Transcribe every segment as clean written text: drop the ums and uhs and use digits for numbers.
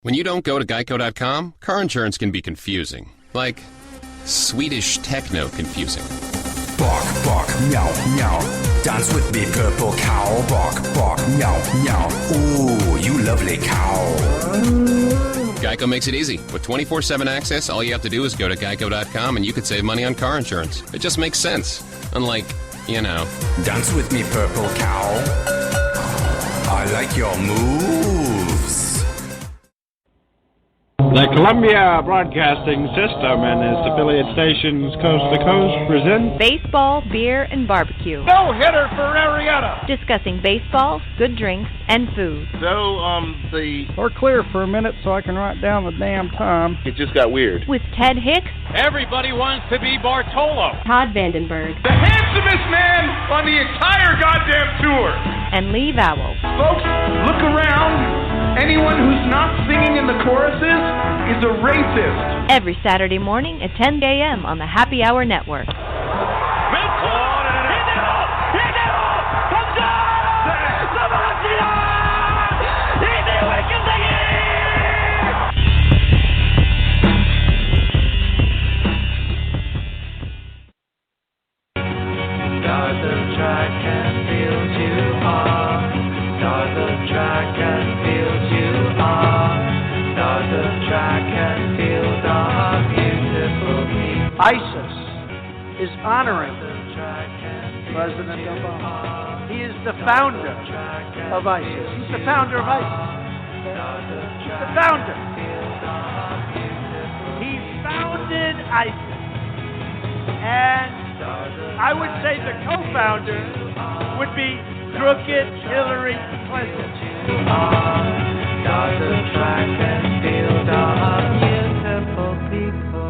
When you don't go to Geico.com, car insurance can be confusing. Like Swedish techno confusing. Bark, bark, meow, meow. Dance with me, purple cow. Bark, bark, meow, meow. Ooh, you lovely cow. Geico makes it easy. With 24/7 access, all you have to do is go to Geico.com and you could save money on car insurance. It just makes sense. Unlike, Dance with me, purple cow. I like your moves. The Columbia Broadcasting System and its affiliate stations coast to coast present Baseball, Beer, and Barbecue. No-hitter for Arietta. Discussing baseball, good drinks, and food. So, Or clear for a minute so I can write down the damn time. It just got weird. With Ted Hicks. Everybody wants to be Bartolo. Todd Vandenberg. The handsomest man on the entire goddamn tour. And Lee Vowell. Folks, look around. Anyone who's not singing in the choruses is a racist. Every Saturday morning at 10 a.m. on the Happy Hour Network. Start the track and field you are. Start the track and field you are. Start the track and field our beautiful people. ISIS is honoring President Obama. He is the founder of ISIS. He's the founder of ISIS. He's the founder. He founded ISIS. And I would say the co-founder would be crooked Hillary Clinton. Start the track and field our beautiful people.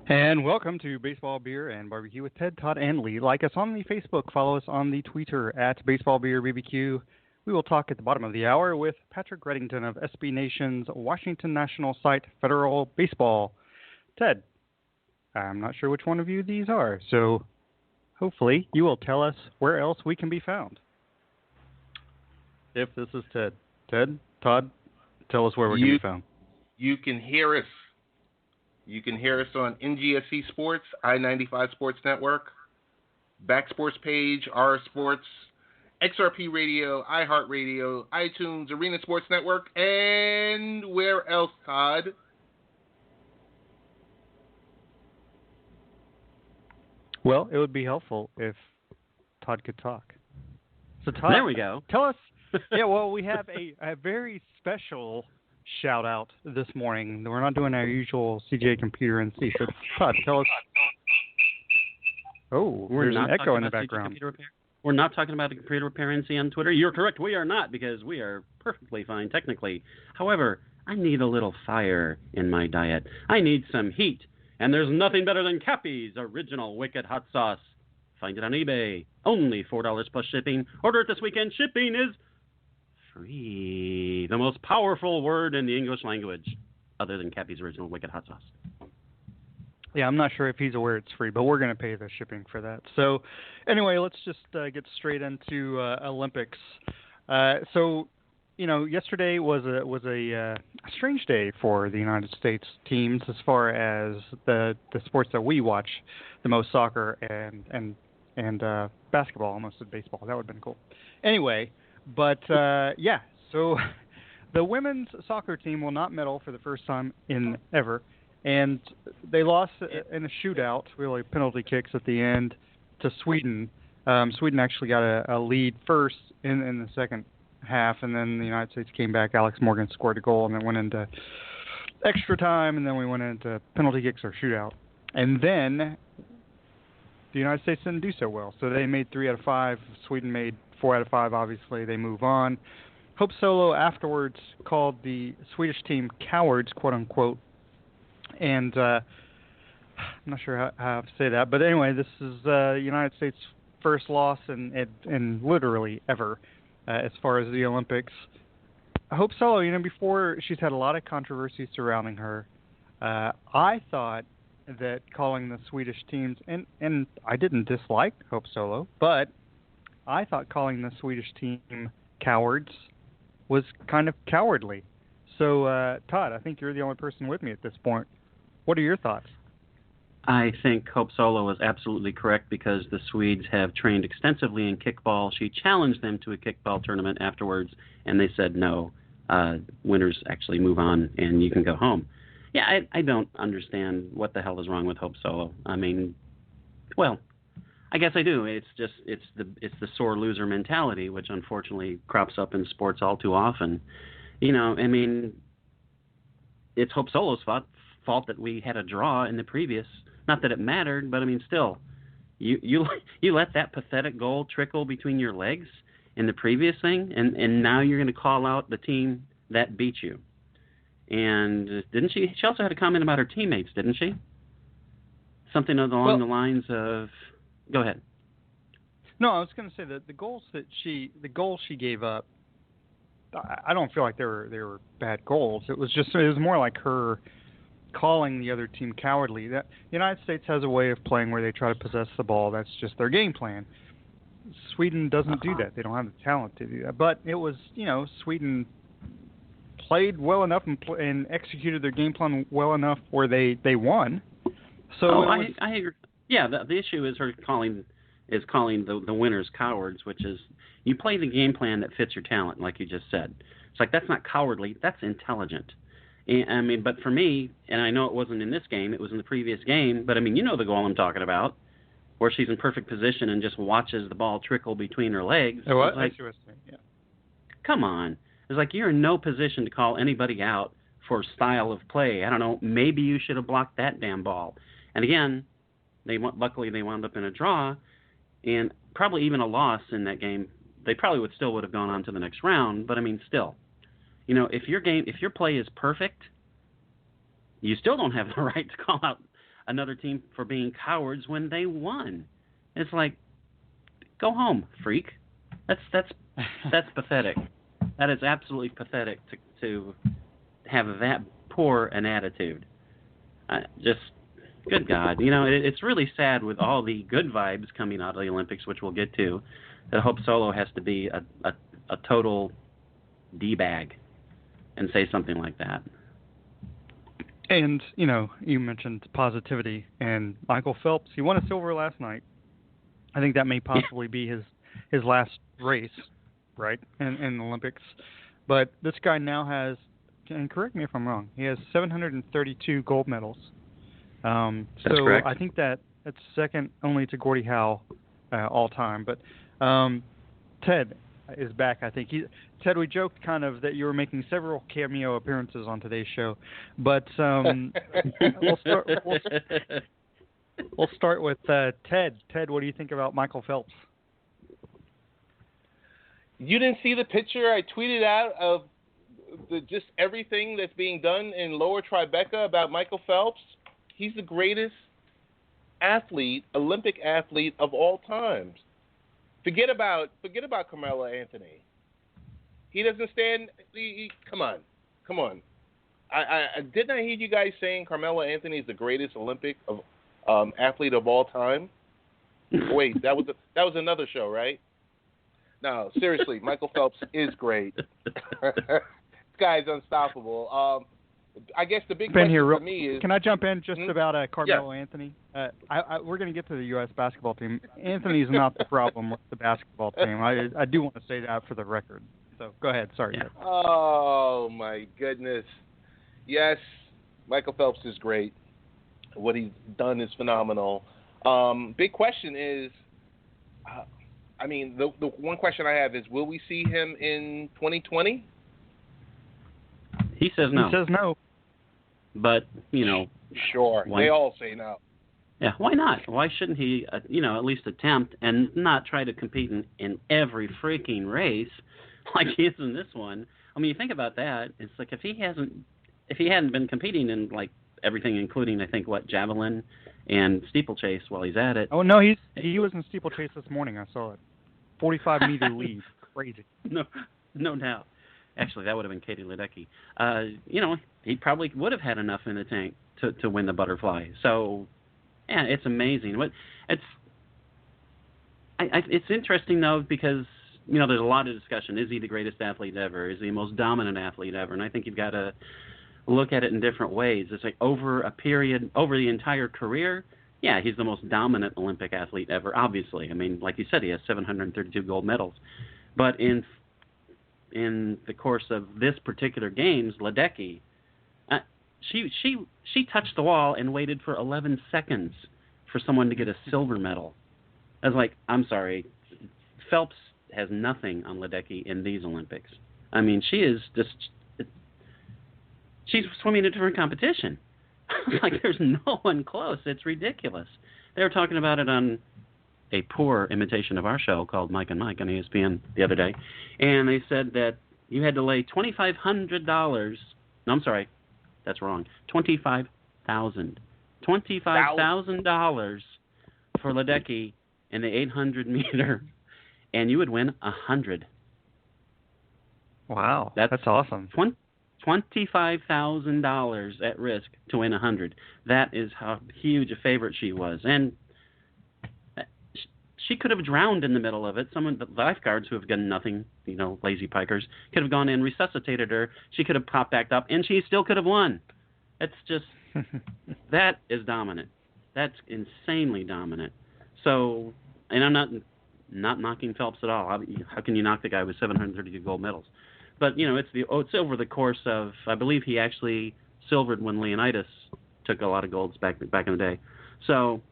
And welcome to Baseball Beer and Barbecue with Ted, Todd, and Lee. Like us on the Facebook, follow us on the Twitter at Baseball Beer BBQ. We will talk at the bottom of the hour with Patrick Reddington of SB Nation's Washington National Site Federal Baseball. Ted, I'm not sure which one of you these are, so hopefully you will tell us where else we can be found. If this is Ted. Ted, Todd, tell us where we can be found. You can hear us. You can hear us on NGSC Sports, I-95 Sports Network, Back Sports Page, R Sports, XRP Radio, iHeartRadio, iTunes, Arena Sports Network, and where else, Todd? Well, it would be helpful if Todd could talk. So Todd, there we go. Tell us. Yeah, well, we have a very special shout out this morning. We're not doing our usual CJ Computer NC. So Todd, tell us. Oh, there's an echo in the background. We're not talking about the computer repair NC on Twitter. You're correct. We are not, because we are perfectly fine technically. However, I need a little fire in my diet. I need some heat. And there's nothing better than Cappy's Original Wicked Hot Sauce. Find it on eBay. Only $4 plus shipping. Order it this weekend. Shipping is free. The most powerful word in the English language, other than Cappy's Original Wicked Hot Sauce. Yeah, I'm not sure if he's aware it's free, but we're going to pay the shipping for that. So anyway, let's just get straight into Olympics. Yesterday was a strange day for the United States teams as far as the sports that we watch the most, soccer and basketball. Almost said baseball. That would have been cool. Anyway, but so the women's soccer team will not medal for the first time in ever, and they lost in a shootout, really penalty kicks at the end, to Sweden. Sweden actually got a lead first in the second half, and then the United States came back. Alex Morgan scored a goal, and then went into extra time, and then we went into penalty kicks or shootout. And then the United States didn't do so well, so they made 3 out of 5. Sweden made 4 out of 5. Obviously, they move on. Hope Solo afterwards called the Swedish team cowards, quote unquote, and I'm not sure how to say that, but anyway, this is the United States' first loss in literally ever. As far as the Olympics, Hope Solo, before she's had a lot of controversy surrounding her. I thought that calling the Swedish teams, and I didn't dislike Hope Solo, but I thought calling the Swedish team cowards was kind of cowardly. So, Todd, I think you're the only person with me at this point. What are your thoughts? I think Hope Solo was absolutely correct because the Swedes have trained extensively in kickball. She challenged them to a kickball tournament afterwards, and they said no. Winners actually move on, and you can go home. Yeah, I don't understand what the hell is wrong with Hope Solo. I mean, well, I guess I do. It's the sore loser mentality, which unfortunately crops up in sports all too often. You know, I mean, it's Hope Solo's fault that we had a draw in the previous. Not that it mattered, but I mean, still, you let that pathetic goal trickle between your legs in the previous thing, and now you're going to call out the team that beat you. And didn't she? She also had a comment about her teammates, didn't she? Something along the lines of. Go ahead. No, I was going to say that the goals she gave up, I don't feel like they were bad goals. It was more like her calling the other team cowardly. That the United States has a way of playing where they try to possess the ball. That's just their game plan. Sweden doesn't do that. They don't have the talent to do that. But it was, Sweden played well enough and executed their game plan well enough where they won. So I agree. Yeah, the issue is her calling the winners cowards, which is you play the game plan that fits your talent, like you just said. It's like that's not cowardly, that's intelligent. I mean, but for me, and I know it wasn't in this game, it was in the previous game, but I mean, you know the goal I'm talking about, where she's in perfect position and just watches the ball trickle between her legs. Oh, I see what you're saying, yeah. Come on. It's like you're in no position to call anybody out for style of play. I don't know, maybe you should have blocked that damn ball. And again, luckily they wound up in a draw, and probably even a loss in that game. They probably would have gone on to the next round. But I mean, still, if your play is perfect, you still don't have the right to call out another team for being cowards when they won. It's like, go home, freak. That's pathetic. That is absolutely pathetic to have that poor an attitude. Just. Good God. It's really sad with all the good vibes coming out of the Olympics, which we'll get to, that Hope Solo has to be a total D-bag and say something like that. And, you mentioned positivity, and Michael Phelps, he won a silver last night. I think that may possibly be his last race, right, in the Olympics. But this guy now has, and correct me if I'm wrong, he has 732 gold medals. That's correct. I think that's second only to Gordie Howe all time. But Ted is back, I think. Ted, we joked kind of that you were making several cameo appearances on today's show. But we'll start with Ted. Ted, what do you think about Michael Phelps? You didn't see the picture I tweeted out of just everything that's being done in Lower Tribeca about Michael Phelps? He's the greatest Olympic athlete of all times. Forget about Carmelo Anthony. He doesn't stand. Come on. I didn't I hear you guys saying Carmelo Anthony is the greatest Olympic athlete of all time? Wait, that was another show, right? No, seriously, Michael Phelps is great. This guy's unstoppable. I guess the big question for me is... Can I jump in just about Carmelo Anthony? We're going to get to the U.S. basketball team. Anthony's not the problem with the basketball team. I do want to say that for the record. So go ahead. Sorry. Yeah. Oh, my goodness. Yes, Michael Phelps is great. What he's done is phenomenal. Big question is... the one question I have is, will we see him in 2020? He says no. He says no. But, Sure. They all say no. Yeah, why not? Why shouldn't he, at least attempt and not try to compete in every freaking race like he is in this one? I mean, you think about that. It's like if he hadn't been competing in, like, everything, including, I think, javelin and steeplechase while he's at it. Oh, no, he was in steeplechase this morning. I saw it. 45-meter lead. Crazy. No doubt. Actually, that would have been Katie Ledecky. He probably would have had enough in the tank to win the butterfly. So, yeah, it's amazing. It's interesting, though, because there's a lot of discussion. Is he the greatest athlete ever? Is he the most dominant athlete ever? And I think you've got to look at it in different ways. It's like over the entire career, yeah, he's the most dominant Olympic athlete ever, obviously. I mean, like you said, he has 732 gold medals. But in the course of this particular games, Ledecky, she touched the wall and waited for 11 seconds for someone to get a silver medal. I was like, I'm sorry, Phelps has nothing on Ledecky in these Olympics. I mean, she's swimming in a different competition. Like, there's no one close. It's ridiculous. They were talking about it on a poor imitation of our show called Mike and Mike on ESPN the other day, and they said that you had to lay $2,500. No, I'm sorry, that's wrong. $25,000 for Ledecky in the 800 meter, and you would win 100. Wow, that's awesome. $25,000 at risk to win 100. That is how huge a favorite she was, and she could have drowned in the middle of it. Some of the lifeguards who have done nothing, lazy pikers, could have gone in, resuscitated her. She could have popped back up, and she still could have won. That's just that is dominant. That's insanely dominant. So, and I'm not knocking Phelps at all. How can you knock the guy with 732 gold medals? But it's over the course of, I believe he actually silvered when Leonidas took a lot of golds back in the day. So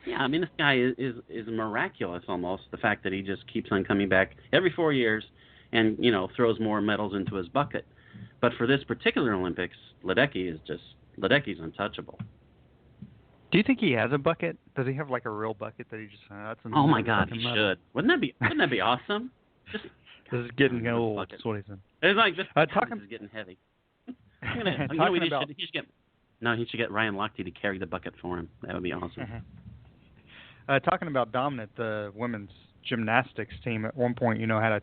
yeah, I mean, this guy is miraculous almost. The fact that he just keeps on coming back every 4 years and throws more medals into his bucket. But for this particular Olympics, Ledecky's untouchable. Do you think he has a bucket? Does he have like a real bucket that he just? Oh my God, he should. Wouldn't that be awesome? Just. This is getting old. That's what he said. It's like this is getting heavy. He should get Ryan Lochte to carry the bucket for him. That would be awesome. Talking about dominant, the women's gymnastics team at one point, had a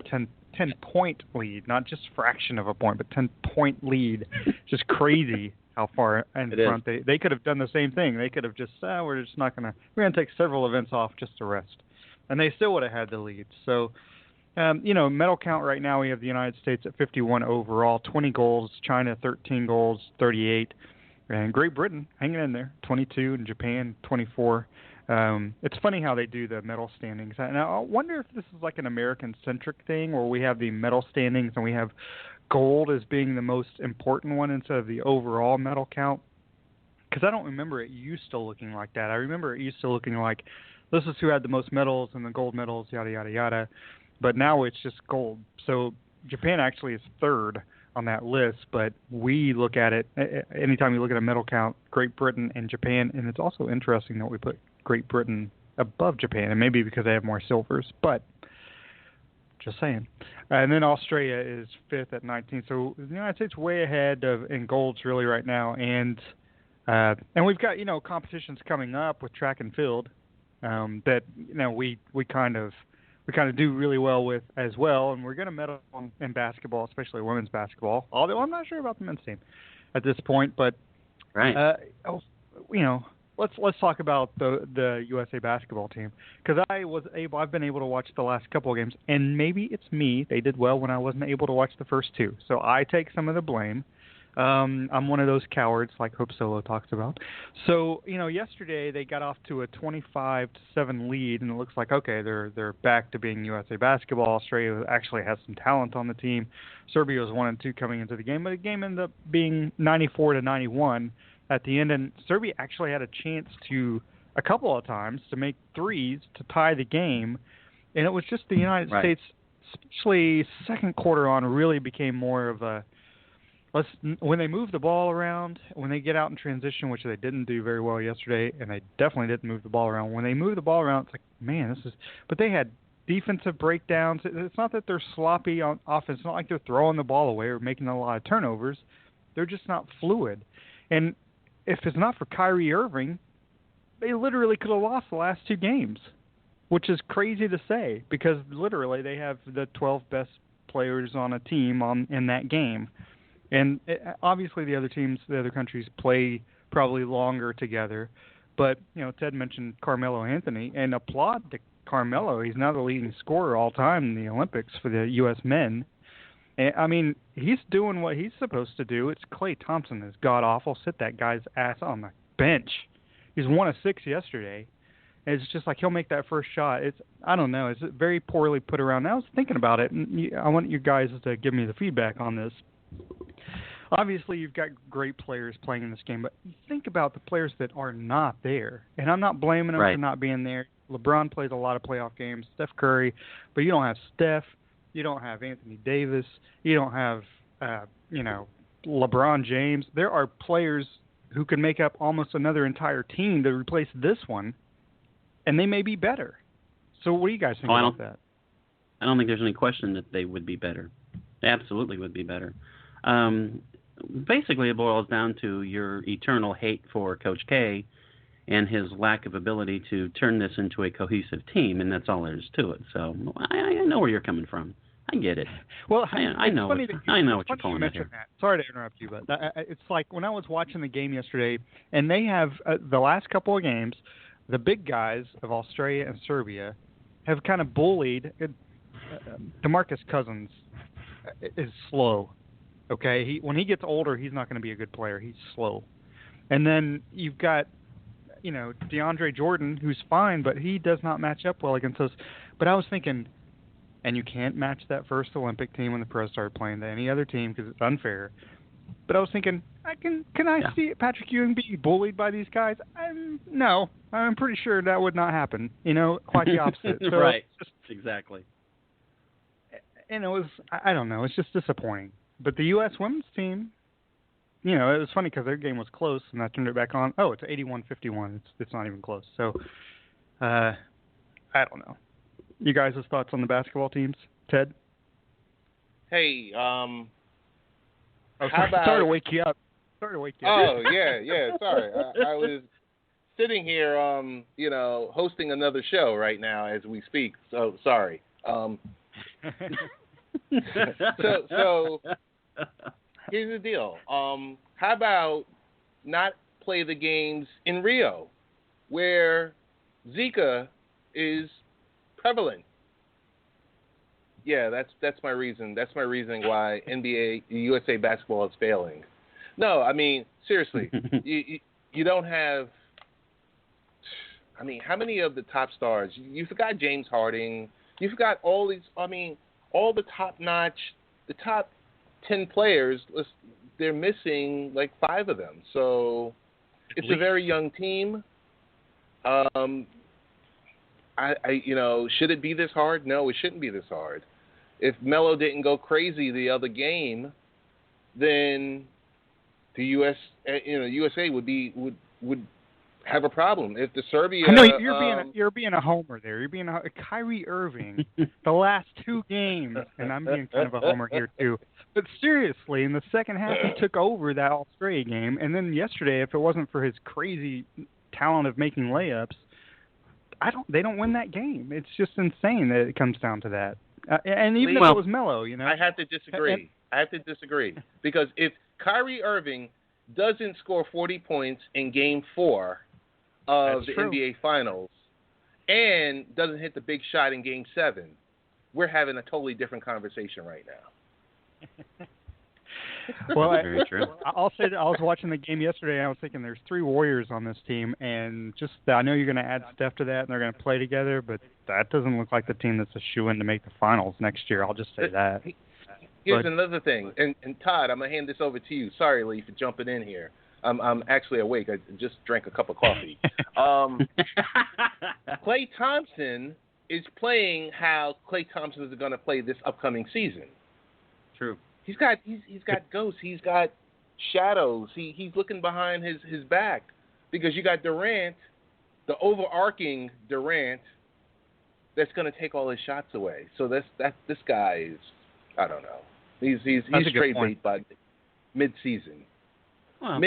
10-point lead, not just fraction of a point, but 10-point lead. Just crazy how far in front they could have done the same thing. They could have just we're going to take several events off just to rest, and they still would have had the lead. So. Medal count right now, we have the United States at 51 overall, 20 goals, China 13 goals, 38, and Great Britain hanging in there, 22, and Japan 24. It's funny how they do the medal standings. And I wonder if this is like an American-centric thing where we have the medal standings and we have gold as being the most important one instead of the overall medal count. Because I don't remember it used to looking like that. I remember it used to looking like this is who had the most medals and the gold medals, yada, yada, yada. But now it's just gold. So Japan actually is third on that list, but we look at it, anytime you look at a medal count, Great Britain and Japan, and it's also interesting that we put Great Britain above Japan, and maybe because they have more silvers, but just saying. And then Australia is fifth at 19. So the United States way ahead in golds really right now, and we've got, competitions coming up with track and field that, we kind of do really well with as well, and we're going to medal in basketball, especially women's basketball. Although I'm not sure about the men's team at this point, but right. Let's talk about the USA basketball team because I've been able to watch the last couple of games, and maybe it's me. They did well when I wasn't able to watch the first two, so I take some of the blame. I'm one of those cowards like Hope Solo talks about. So, yesterday they got off to a 25-7 lead, and it looks like, okay, they're back to being USA basketball. Australia actually has some talent on the team. Serbia was 1-2 coming into the game, but the game ended up being 94-91 at the end, and Serbia actually had a chance to, a couple of times, to make threes to tie the game, and it was just the United States, especially second quarter on, really became more of a when they move the ball around, when they get out in transition, which they didn't do very well yesterday, and they definitely didn't move the ball around. When they move the ball around, it's like, man, but they had defensive breakdowns. It's not that they're sloppy on offense. It's not like they're throwing the ball away or making a lot of turnovers. They're just not fluid. And if it's not for Kyrie Irving, they literally could have lost the last two games, which is crazy to say because literally they have the 12 best players on a team in that game. And obviously the other countries play probably longer together. But, Ted mentioned Carmelo Anthony, and applaud to Carmelo. He's now the leading scorer all time in the Olympics for the U.S. men. And, I mean, he's doing what he's supposed to do. It's Klay Thompson is god-awful. Sit that guy's ass on the bench. He's 1 of 6 yesterday. And it's just like he'll make that first shot. I don't know. It's very poorly put around. I was thinking about it, and I want you guys to give me the feedback on this. Obviously, you've got great players playing in this game, but you think about the players that are not there. And I'm not blaming them for not being there. LeBron plays a lot of playoff games, Steph Curry, but you don't have Steph. You don't have Anthony Davis. You don't have, LeBron James. There are players who can make up almost another entire team to replace this one, and they may be better. So what do you guys think about that? I don't think there's any question that they would be better. They absolutely would be better. Basically, it boils down to your eternal hate for Coach K and his lack of ability to turn this into a cohesive team, and that's all there is to it. So I know where you're coming from. I get it. Well, I know what you're pulling at here. Sorry to interrupt you, but it's like when I was watching the game yesterday, and they have the last couple of games, the big guys of Australia and Serbia have kind of bullied. DeMarcus Cousins is slow. Okay, when he gets older, he's not going to be a good player. He's slow. And then you've got, DeAndre Jordan, who's fine, but he does not match up well against us. But I was thinking, and you can't match that first Olympic team when the pros started playing to any other team because it's unfair. But I was thinking, can I see Patrick Ewing be bullied by these guys? No, I'm pretty sure that would not happen. Quite the opposite. So right, exactly. And it was, I don't know, it's just disappointing. But the U.S. women's team, it was funny because their game was close, and I turned it back on. Oh, it's 81-51. It's not even close. So, I don't know. You guys' thoughts on the basketball teams? Ted? Hey, how about... Sorry to wake you up. Oh, yeah, sorry. I was sitting here, hosting another show right now as we speak, so sorry. So here's the deal. How about not play the games in Rio, where Zika is prevalent? Yeah, that's my reason. That's my reason why USA basketball is failing. No, I mean seriously, you don't have. I mean, how many of the top stars? You forgot James Harden. You forgot all these. I mean, all the top-notch, the top 10 players. They're missing like 5 of them. So it's a very young team. Should it be this hard? No, it shouldn't be this hard. If Melo didn't go crazy the other game, then the USA would have a problem. If the Serbia, no, you're being a homer there. You're being a Kyrie Irving the last 2 games, and I'm being kind of a homer here too. But seriously, in the second half, he took over that Australia game, and then yesterday, if it wasn't for his crazy talent of making layups, they don't win that game. It's just insane that it comes down to that. And even if it was Melo, I have to disagree. Because if Kyrie Irving doesn't score 40 points in Game 4 of the NBA Finals and doesn't hit the big shot in Game 7, we're having a totally different conversation right now. Well, very true. I'll say that I was watching the game yesterday, and I was thinking there's 3 Warriors on this team, and I know you're going to add Steph to that, and they're going to play together, but that doesn't look like the team that's a shoo-in to make the finals next year. I'll just say that. Here's another thing, and Todd, I'm going to hand this over to you. Sorry, Lee, for jumping in here. I'm actually awake. I just drank a cup of coffee. Klay Thompson is playing how Klay Thompson is going to play this upcoming season. True. He's got ghosts. He's got shadows. He's looking behind his back because you got Durant, the overarching Durant, that's going to take all his shots away. So this guy is, I don't know. He's straight bait by mid-season. Well,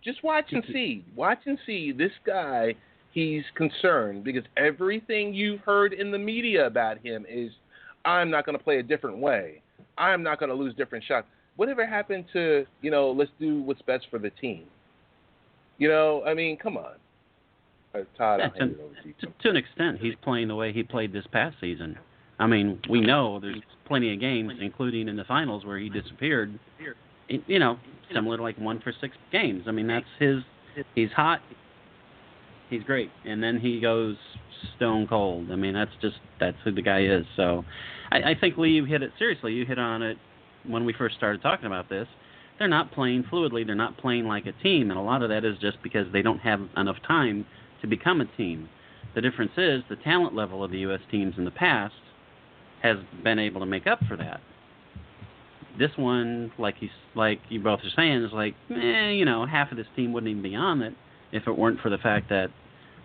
just watch and see. Watch and see. This guy, he's concerned because everything you've heard in the media about him is, I'm not going to play a different way. I'm not going to lose different shots. Whatever happened to, let's do what's best for the team? I mean, come on. Todd, Yeah, I'll hand it over to you. to an extent, he's playing the way he played this past season. I mean, we know there's plenty of games, including in the finals, where he disappeared. You know, similar to like 1 for 6 games. I mean, that's his. He's hot. He's great, and then he goes stone cold. I mean, that's who the guy is. So, I think Lee, you hit it seriously. You hit on it when we first started talking about this. They're not playing fluidly. They're not playing like a team, and a lot of that is just because they don't have enough time to become a team. The difference is the talent level of the U.S. teams in the past has been able to make up for that. This one, like you both are saying, is like, you know, half of this team wouldn't even be on it if it weren't for the fact that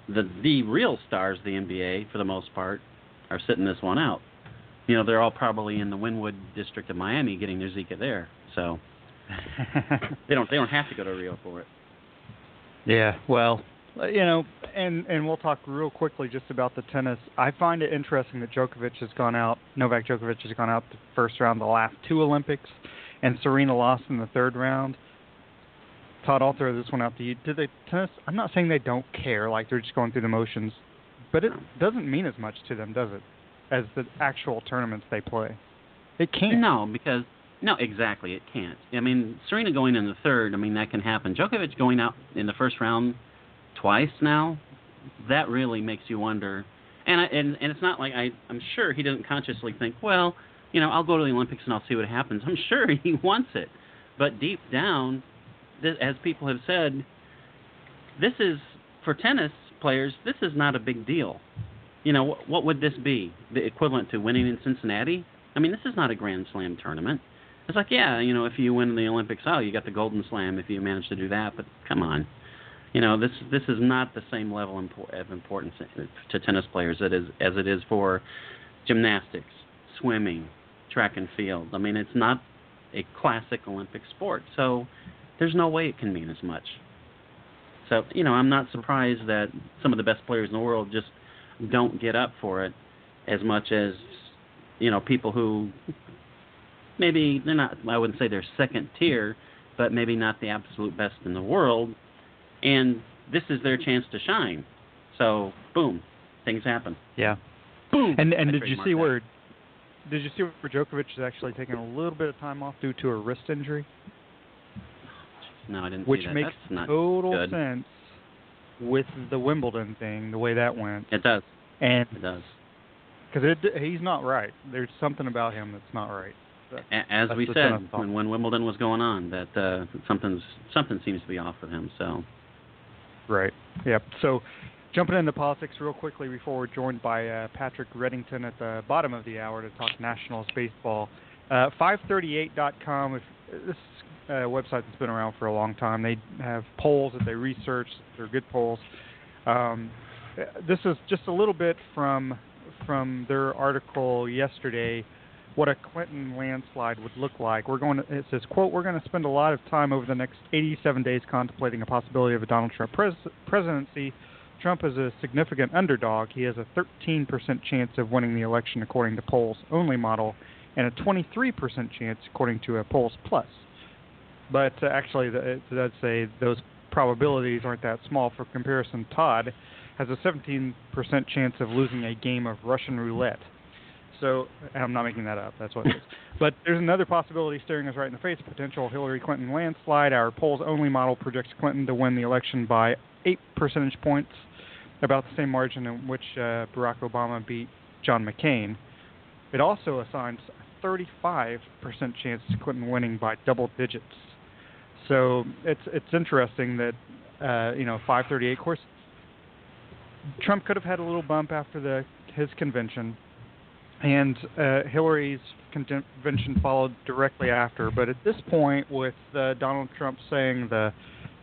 the real stars of the NBA, for the most part, are sitting this one out. You know, they're all probably in the Wynwood district of Miami getting their Zika there, so they don't have to go to Rio for it. Yeah, well, you know, and we'll talk real quickly just about the tennis. I find it interesting that Novak Djokovic has gone out the first round the last 2 Olympics, and Serena lost in the 3rd round. Todd, I'll throw this one out to you. Do the tennis? I'm not saying they don't care, like they're just going through the motions, but it doesn't mean as much to them, does it, as the actual tournaments they play? It can't. No, exactly, it can't. I mean, Serena going in the 3rd, I mean, that can happen. Djokovic going out in the 1st round twice now, that really makes you wonder. And it's not like I'm sure he doesn't consciously think, well, you know, I'll go to the Olympics and I'll see what happens. I'm sure he wants it, but deep down, as people have said, this is, for tennis players, this is not a big deal. You know, what would this be? The equivalent to winning in Cincinnati? I mean, this is not a Grand Slam tournament. It's like, yeah, you know, if you win the Olympics, you got the Golden Slam if you manage to do that, but come on. You know, this is not the same level of importance to tennis players as it is for gymnastics, swimming, track and field. I mean, it's not a classic Olympic sport, so there's no way it can mean as much. So, you know, I'm not surprised that some of the best players in the world just don't get up for it as much as, you know, people who maybe they're not, I wouldn't say they're second tier, but maybe not the absolute best in the world, and this is their chance to shine. So, boom, things happen. Yeah. Boom. And did you see where Djokovic is actually taking a little bit of time off due to a wrist injury? No, I didn't Which see that. makes That's not total good. sense with the Wimbledon thing, the way that went. It does. And it does. Because he's not right. There's something about him that's not right. As we said when Wimbledon was going on, that something seems to be off with him. So. Right. Yep. So, jumping into politics real quickly before we're joined by Patrick Reddington at the bottom of the hour to talk Nationals baseball. 538.com. This website that's been around for a long time. They have polls that they research. They're good polls. This is just a little bit from their article yesterday, what a Clinton landslide would look like. It says, quote, "We're going to spend a lot of time over the next 87 days contemplating a possibility of a Donald Trump presidency. Trump is a significant underdog. He has a 13% chance of winning the election according to Polls Only model, and a 23% chance according to a Polls Plus. But actually, I'd say those probabilities aren't that small. For comparison, Todd has a 17% chance of losing a game of Russian roulette. So, and I'm not making that up. That's what it is. But there's another possibility staring us right in the face, a potential Hillary Clinton landslide. Our Polls Only model predicts Clinton to win the election by 8 percentage points, about the same margin in which Barack Obama beat John McCain. It also assigns a 35% chance to Clinton winning by double digits. So it's interesting that 538. Of course, Trump could have had a little bump after his convention, and Hillary's convention followed directly after. But at this point, with Donald Trump saying the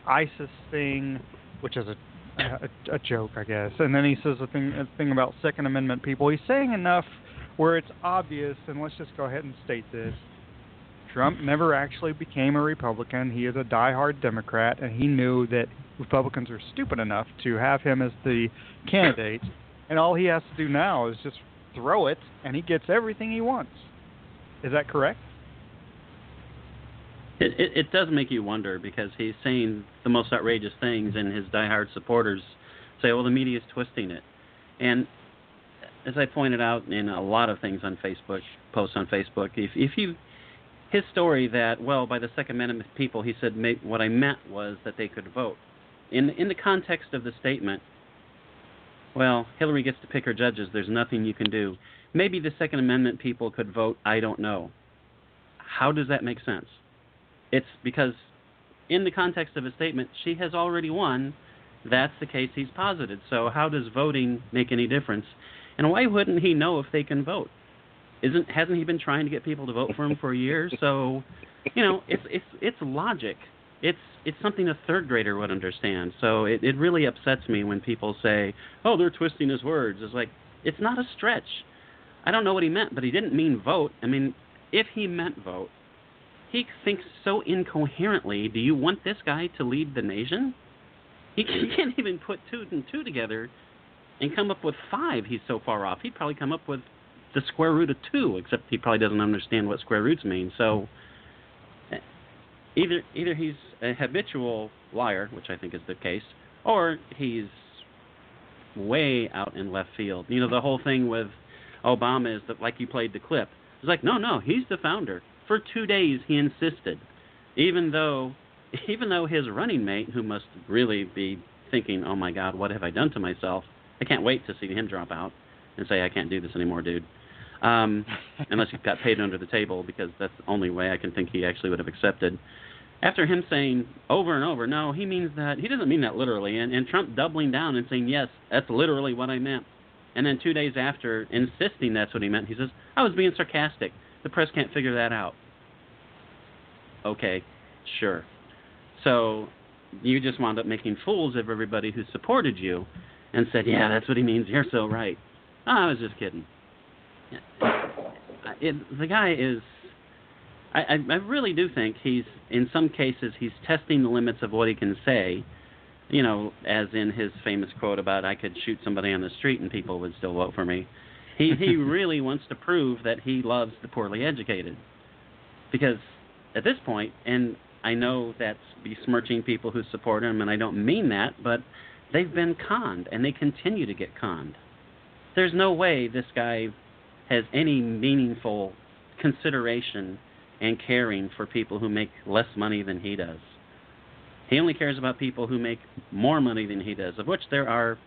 ISIS thing, which is a joke, I guess, and then he says a thing about Second Amendment people, he's saying enough where it's obvious, and let's just go ahead and state this. Trump never actually became a Republican. He is a diehard Democrat, and he knew that Republicans are stupid enough to have him as the candidate, and all he has to do now is just throw it, and he gets everything he wants. Is that correct? It does make you wonder, because he's saying the most outrageous things, and his diehard supporters say, well, the media is twisting it. And as I pointed out in a lot of things on Facebook, posts on Facebook, his story that, well, by the Second Amendment people, he said, what I meant was that they could vote. In the context of the statement, well, Hillary gets to pick her judges. There's nothing you can do. Maybe the Second Amendment people could vote. I don't know. How does that make sense? It's because in the context of a statement, she has already won. That's the case he's posited. So how does voting make any difference? And why wouldn't he know if they can vote? Hasn't he been trying to get people to vote for him for years? So, it's logic. It's something a third grader would understand. So it really upsets me when people say, oh, they're twisting his words. It's like, it's not a stretch. I don't know what he meant, but he didn't mean vote. I mean, if he meant vote, he thinks so incoherently. Do you want this guy to lead the nation? He can't even put 2 and 2 together and come up with 5. He's so far off. He'd probably come up with the square root of 2, except he probably doesn't understand what square roots mean. So either he's a habitual liar, which I think is the case, or he's way out in left field. The whole thing with Obama is that, like you played the clip. It's like, no, he's the founder. For 2 days he insisted, even though his running mate, who must really be thinking, oh my God, what have I done to myself? I can't wait to see him drop out and say, I can't do this anymore, dude. Unless he got paid under the table, because that's the only way I can think he actually would have accepted. After him saying over and over, no, he means that, he doesn't mean that literally, and Trump doubling down and saying, yes, that's literally what I meant. And then 2 days after insisting that's what he meant, he says, I was being sarcastic. The press can't figure that out. Okay, sure. So you just wound up making fools of everybody who supported you and said, yeah, that's what he means. You're so right. Oh, I was just kidding. The guy is... I really do think in some cases, he's testing the limits of what he can say, as in his famous quote about, I could shoot somebody on the street and people would still vote for me. He really wants to prove that he loves the poorly educated. Because at this point, and I know that's besmirching people who support him, and I don't mean that, but they've been conned, and they continue to get conned. There's no way this guy has any meaningful consideration and caring for people who make less money than he does. He only cares about people who make more money than he does, of which there are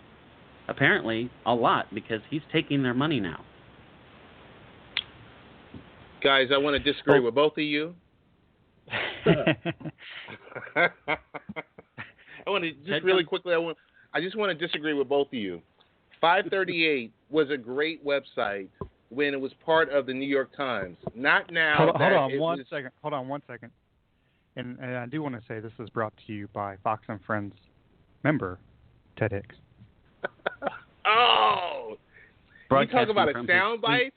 apparently a lot, because he's taking their money now. Guys, I want to disagree with both of you. I want to just really quickly. I just want to disagree with both of you. 538 was a great website when it was part of the New York Times. Not now. Hold on one second. And I do want to say this is brought to you by Fox and Friends member Ted Hicks. Oh, you talk about a soundbite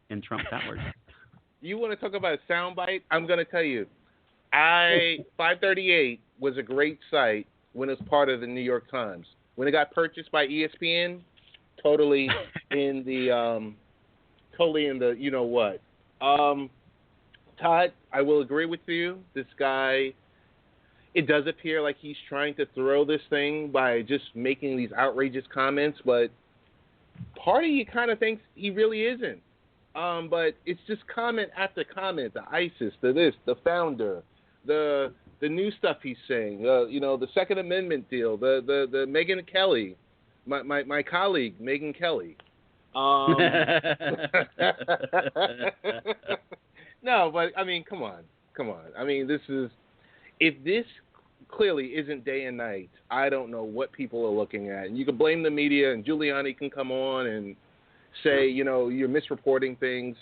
in Trump Towers. You want to talk about a soundbite? I'm going to tell you. 538 was a great site when it was part of the New York Times. When it got purchased by ESPN, totally in the you know what. Todd, I will agree with you. This guy, it does appear like he's trying to throw this thing by just making these outrageous comments, but part of you kind of thinks he really isn't. But it's just comment after comment. The ISIS, the this, the founder, the new stuff he's saying. The Second Amendment deal. The Megyn Kelly, my colleague Megyn Kelly. No, but I mean, come on. I mean, if this clearly isn't day and night, I don't know what people are looking at. And you can blame the media, and Giuliani can come on and say, you're misreporting things.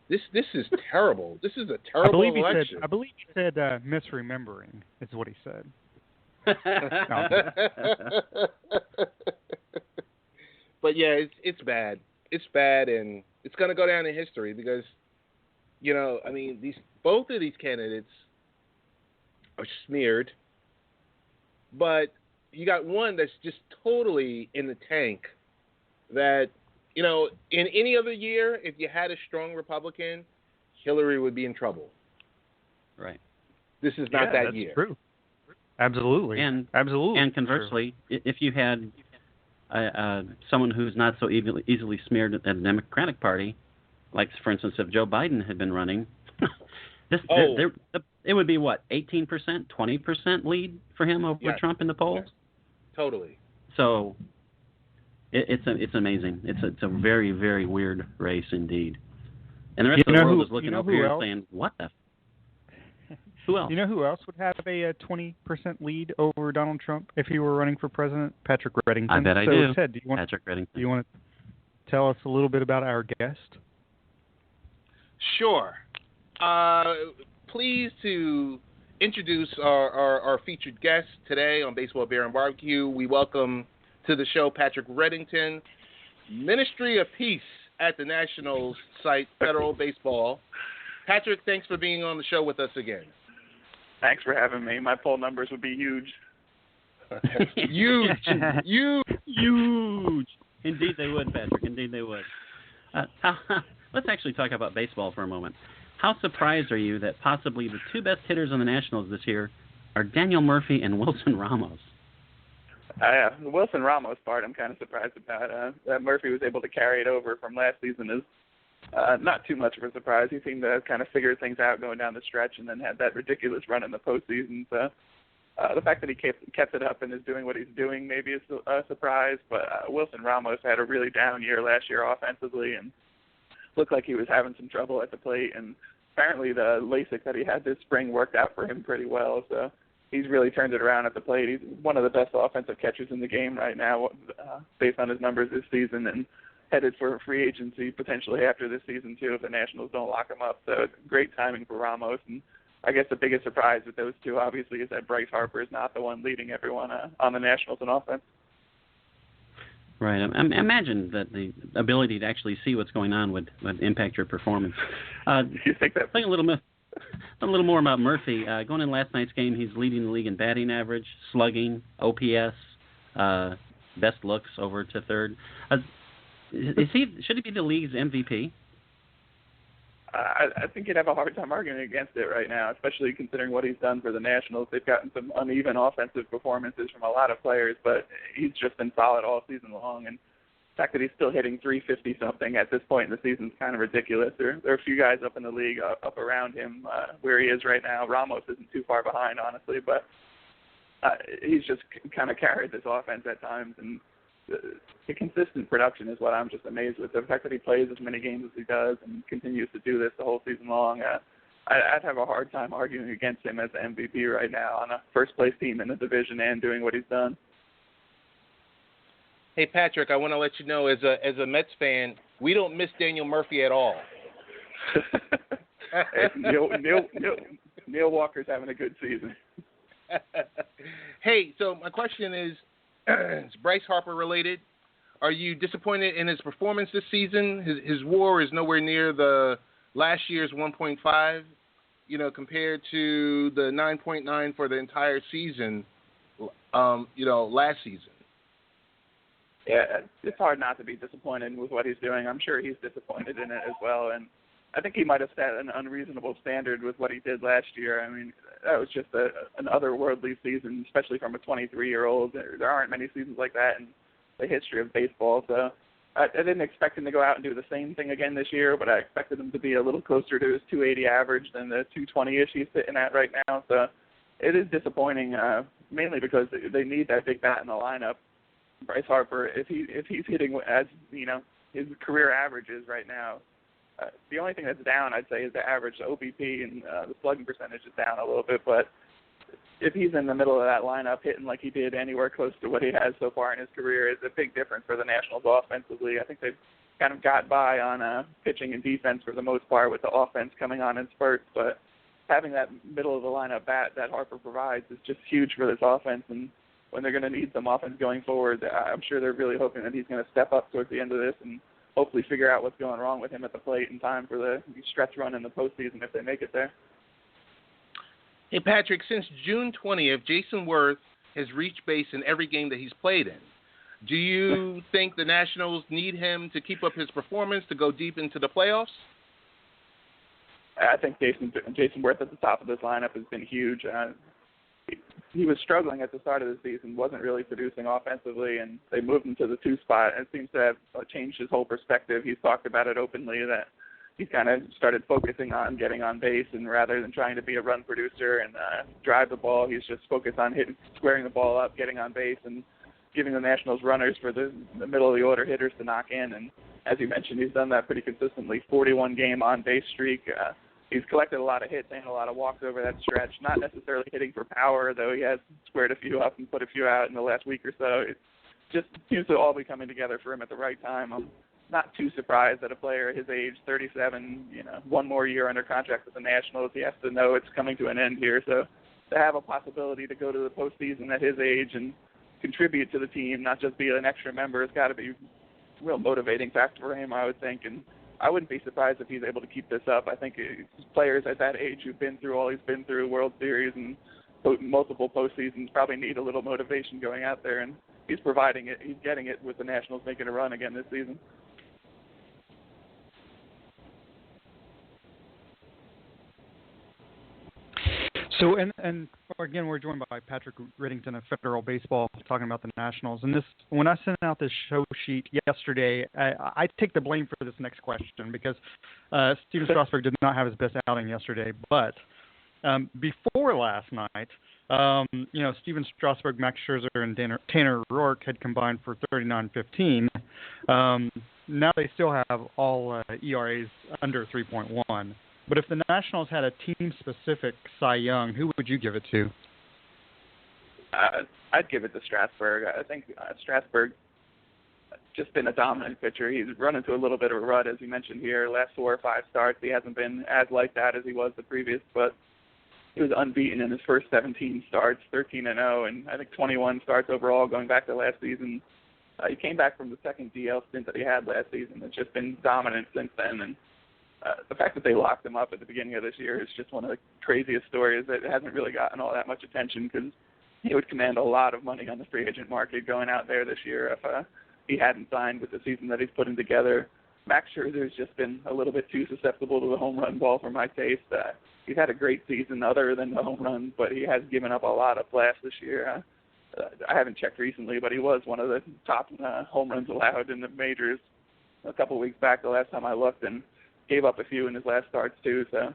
This is terrible. This is a terrible election. I believe he said misremembering is what he said. But yeah, it's bad. It's bad, and it's going to go down in history because, both of these candidates are smeared, but you got one that's just totally in the tank that, in any other year, if you had a strong Republican, Hillary would be in trouble. Right. This is not that year. True. Absolutely. And absolutely. And conversely, if you had someone who's not so easily smeared at the Democratic Party, like, for instance, if Joe Biden had been running, it would be, what, 18%, 20% lead for him over Trump in the polls? Yes. Totally. So it's amazing. It's a very, very weird race indeed. And the rest of the world is looking over here saying, what the? Who else? You know who else would have a 20% lead over Donald Trump if he were running for president? Patrick Reddington. I bet I do. Ted, Patrick Reddington. Do you want to tell us a little bit about our guest? Sure. Pleased to introduce our featured guest today on Baseball Beer and Barbecue. We welcome to the show Patrick Reddington, Ministry of Peace at the Nationals site, Federal Baseball. Patrick, thanks for being on the show with us again. Thanks for having me. My poll numbers would be huge. Huge. Indeed they would, Patrick. Indeed they would. Let's actually talk about baseball for a moment. How surprised are you that possibly the two best hitters on the Nationals this year are Daniel Murphy and Wilson Ramos? The Wilson Ramos part I'm kind of surprised about. That Murphy was able to carry it over from last season is not too much of a surprise. He seemed to kind of figure things out going down the stretch and then had that ridiculous run in the postseason. So the fact that he kept it up and is doing what he's doing maybe is a surprise. But Wilson Ramos had a really down year last year offensively and looked like he was having some trouble at the plate. And apparently the LASIK that he had this spring worked out for him pretty well. So he's really turned it around at the plate. He's one of the best offensive catchers in the game right now based on his numbers this season, and headed for free agency potentially after this season too if the Nationals don't lock him up. So it's great timing for Ramos. And I guess the biggest surprise with those two obviously is that Bryce Harper is not the one leading everyone on the Nationals in offense. Right. I imagine that the ability to actually see what's going on would impact your performance. You think that? Think a little more about Murphy. Going in last night's game, he's leading the league in batting average, slugging, OPS, best looks over to third. Should he be the league's MVP? I think you'd have a hard time arguing against it right now, especially considering what he's done for the Nationals. They've gotten some uneven offensive performances from a lot of players, but he's just been solid all season long. And the fact that he's still hitting 350-something at this point in the season is kind of ridiculous. There are a few guys up in the league up around him where he is right now. Ramos isn't too far behind, honestly, but he's just kind of carried this offense at times. And the consistent production is what I'm just amazed with. The fact that he plays as many games as he does and continues to do this the whole season long, I'd have a hard time arguing against him as the MVP right now on a first-place team in the division and doing what he's done. Hey, Patrick, I want to let you know, as a Mets fan, we don't miss Daniel Murphy at all. Neil Walker's having a good season. Hey, so my question is Bryce Harper related. Are you disappointed in his performance this season? His WAR is nowhere near the last year's 1.5, compared to the 9.9 for the entire season, last season. Yeah, it's hard not to be disappointed with what he's doing. I'm sure he's disappointed in it as well, and I think he might have set an unreasonable standard with what he did last year. I mean, that was just an otherworldly season, especially from a 23-year-old. There aren't many seasons like that in the history of baseball. So I didn't expect him to go out and do the same thing again this year, but I expected him to be a little closer to his 280 average than the 220-ish he's sitting at right now. So it is disappointing, mainly because they need that big bat in the lineup. Bryce Harper, if he's hitting as his career average is right now, the only thing that's down, I'd say, is the average OBP, and the slugging percentage is down a little bit. But if he's in the middle of that lineup hitting like he did anywhere close to what he has so far in his career, it's a big difference for the Nationals offensively. I think they've kind of got by on pitching and defense for the most part with the offense coming on in spurts. But having that middle of the lineup bat that Harper provides is just huge for this offense. And when they're going to need some offense going forward, I'm sure they're really hoping that he's going to step up towards the end of this and hopefully figure out what's going wrong with him at the plate in time for the stretch run in the postseason if they make it there. Hey, Patrick, since June 20th, Jason Worth has reached base in every game that he's played in. Do you think the Nationals need him to keep up his performance to go deep into the playoffs? I think Jason Worth at the top of this lineup has been huge. he was struggling at the start of the season, wasn't really producing offensively, and they moved him to the 2 spot, and it seems to have changed his whole perspective. He's talked about it openly that he's kind of started focusing on getting on base, and rather than trying to be a run producer and drive the ball, he's just focused on squaring the ball up, getting on base, and giving the Nationals runners for the middle of the order hitters to knock in. And as you mentioned, he's done that pretty consistently. 41-game on-base streak. He's collected a lot of hits and a lot of walks over that stretch. Not necessarily hitting for power, though he has squared a few up and put a few out in the last week or so. It just seems to all be coming together for him at the right time. I'm not too surprised that a player at his age, 37, one more year under contract with the Nationals, he has to know it's coming to an end here. So to have a possibility to go to the postseason at his age and contribute to the team, not just be an extra member, has got to be a real motivating factor for him, I would think. And I wouldn't be surprised if he's able to keep this up. I think players at that age who've been through all he's been through, World Series and multiple postseasons, probably need a little motivation going out there, and he's providing it. He's getting it with the Nationals making a run again this season. So, and again, we're joined by Patrick Reddington of Federal Baseball talking about the Nationals. And when I sent out this show sheet yesterday, I take the blame for this next question because Steven Strasburg did not have his best outing yesterday. But before last night, Steven Strasburg, Max Scherzer, and Tanner Roark had combined for 39-15. Now they still have all ERAs under 3.1. But if the Nationals had a team-specific Cy Young, who would you give it to? I'd give it to Strasburg. I think Strasburg just been a dominant pitcher. He's run into a little bit of a rut, as you mentioned here. Last 4 or 5 starts, he hasn't been as like that as he was the previous, but he was unbeaten in his first 17 starts, 13-0, and I think 21 starts overall going back to last season. He came back from the second DL stint that he had last season. It's just been dominant since then, and the fact that they locked him up at the beginning of this year is just one of the craziest stories that hasn't really gotten all that much attention because he would command a lot of money on the free agent market going out there this year if he hadn't signed with the season that he's putting together. Max Scherzer's just been a little bit too susceptible to the home run ball for my taste. He's had a great season other than the home runs, but he has given up a lot of blast this year. I haven't checked recently, but he was one of the top home runs allowed in the majors a couple of weeks back the last time I looked, and gave up a few in his last starts too. So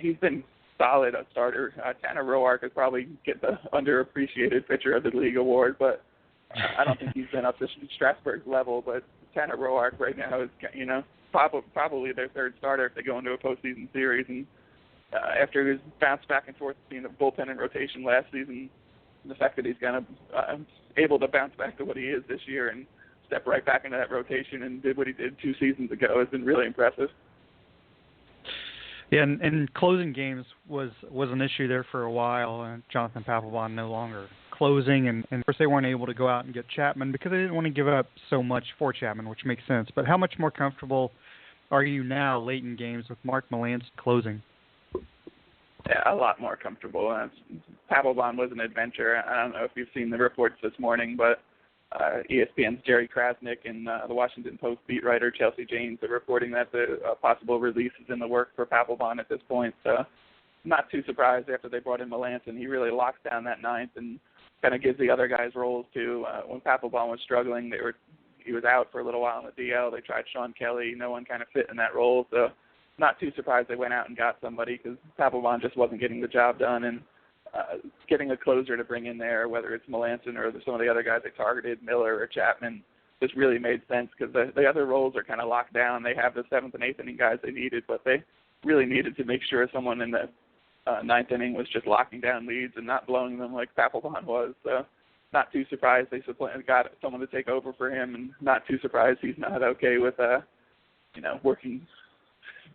he's been solid a starter. Tanner Roark could probably get the underappreciated pitcher of the league award, but I don't think he's been up to Strasburg's level. But Tanner Roark right now is, probably their third starter if they go into a postseason series. And after his bounce back and forth between the bullpen and rotation last season, the fact that he's kind of able to bounce back to what he is this year and step right back into that rotation and did what he did 2 seasons ago has been really impressive. Yeah, and closing games was an issue there for a while. And Jonathan Papelbon no longer closing, and of course they weren't able to go out and get Chapman because they didn't want to give up so much for Chapman, which makes sense. But how much more comfortable are you now late in games with Mark Melancon closing? Yeah, a lot more comfortable. Papelbon was an adventure. I don't know if you've seen the reports this morning, but ESPN's Jerry Krasnick and the Washington Post beat writer Chelsea Janes are reporting that the possible release is in the works for Papelbon at this point. So not too surprised after they brought in Melancon. He really locks down that ninth and kind of gives the other guys roles too. When Papelbon was struggling, he was out for a little while in the DL. They tried Sean Kelly. No one kind of fit in that role. So not too surprised they went out and got somebody because Papelbon just wasn't getting the job done. And getting a closer to bring in there, whether it's Melancon or some of the other guys they targeted, Miller or Chapman, just really made sense because the other roles are kind of locked down. They have the 7th and 8th inning guys they needed, but they really needed to make sure someone in the 9th inning was just locking down leads and not blowing them like Papelbon was. So not too surprised they got someone to take over for him, and not too surprised he's not okay with working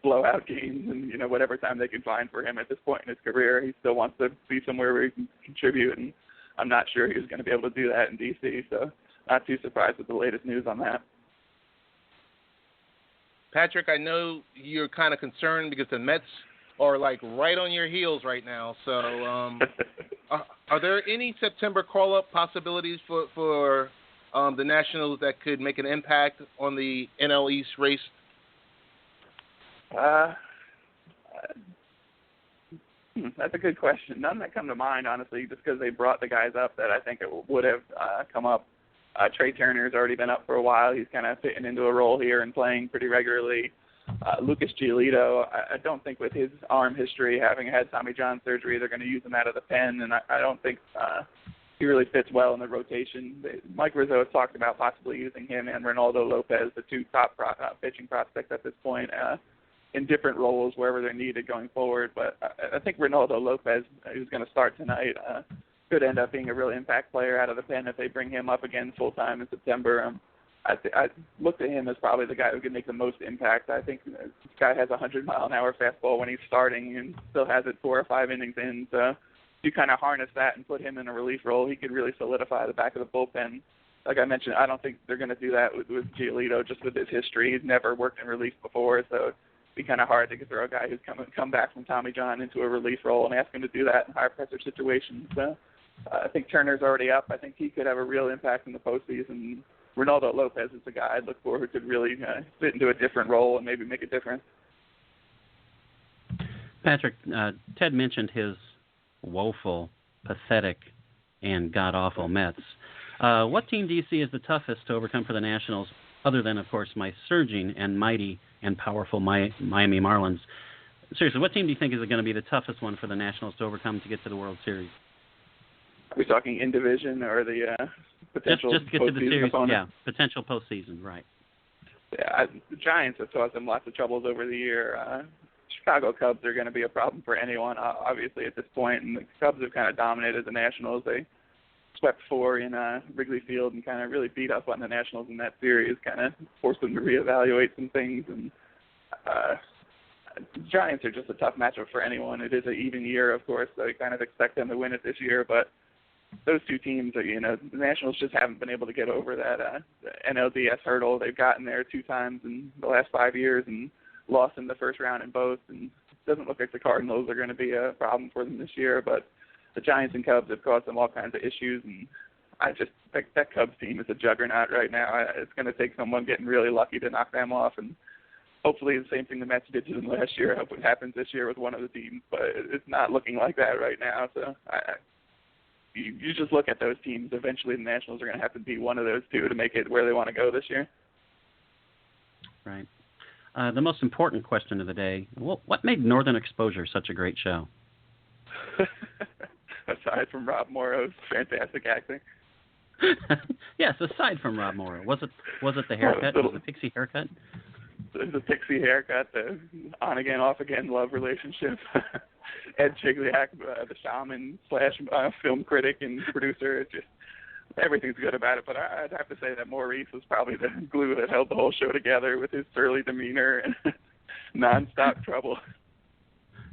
blowout games and whatever time they can find for him at this point in his career. He still wants to be somewhere where he can contribute, and I'm not sure he was going to be able to do that in D.C., so not too surprised with the latest news on that. Patrick, I know you're kind of concerned because the Mets are like right on your heels right now. So are there any September call-up possibilities for the Nationals that could make an impact on the NL East race? That's a good question. None that come to mind, honestly, just because they brought the guys up that I think it would have come up. Trey Turner's already been up for a while. He's kind of fitting into a role here and playing pretty regularly. Lucas Giolito, I don't think with his arm history, having had Tommy John surgery, they're going to use him out of the pen, and I don't think he really fits well in the rotation. Mike Rizzo has talked about possibly using him and Ronaldo Lopez, the two top pitching prospects at this point, in different roles wherever they're needed going forward. But I think Ronaldo Lopez, who's going to start tonight, could end up being a real impact player out of the pen if they bring him up again full-time in September. I looked at him as probably the guy who can make the most impact. I think this guy has a 100-mile-an-hour fastball when he's starting and still has it 4 or 5 innings in. So if you kind of harness that and put him in a relief role, he could really solidify the back of the bullpen. Like I mentioned, I don't think they're going to do that with Giolito just with his history. He's never worked in relief before, so it'd be kind of hard to throw a guy who's come back from Tommy John into a relief role and ask him to do that in high-pressure situations. So I think Turner's already up. I think he could have a real impact in the postseason. Ronaldo Lopez is the guy I'd look for who could really fit into a different role and maybe make a difference. Patrick, Ted mentioned his woeful, pathetic, and god-awful Mets. What team do you see as the toughest to overcome for the Nationals, other than, of course, my surging and mighty and powerful Miami Marlins? Seriously, what team do you think is going to be the toughest one for the Nationals to overcome to get to the World Series? Are we talking in division or the potential just get to the series, opponent? yeah, potential postseason, right. Yeah, the Giants have caused them lots of troubles over the year. Chicago Cubs are going to be a problem for anyone, obviously, at this point, and the Cubs have kind of dominated the Nationals. They swept 4 in Wrigley Field and kind of really beat up on the Nationals in that series, kind of forced them to reevaluate some things. And the Giants are just a tough matchup for anyone. It is an even year, of course, so you kind of expect them to win it this year, but those two teams, the Nationals just haven't been able to get over that NLDS hurdle. They've gotten there 2 times in the last 5 years and lost in the first round in both. And it doesn't look like the Cardinals are going to be a problem for them this year. But the Giants and Cubs have caused them all kinds of issues. And I just think that Cubs team is a juggernaut right now. It's going to take someone getting really lucky to knock them off. And hopefully the same thing the Mets did to them last year. I hope it happens this year with one of the teams. But it's not looking like that right now. So you just look at those teams. Eventually the Nationals are going to have to be one of those two to make it where they want to go this year. Right. The most important question of the day, what made Northern Exposure such a great show? Aside from Rob Morrow's fantastic acting. Yes, aside from Rob Morrow. Was it the haircut? Was it the pixie haircut? The pixie haircut, the on-again, off-again love relationship. Ed Chigliak, the shaman / film critic and producer, just everything's good about it. But I'd have to say that Maurice was probably the glue that held the whole show together with his surly demeanor and nonstop trouble.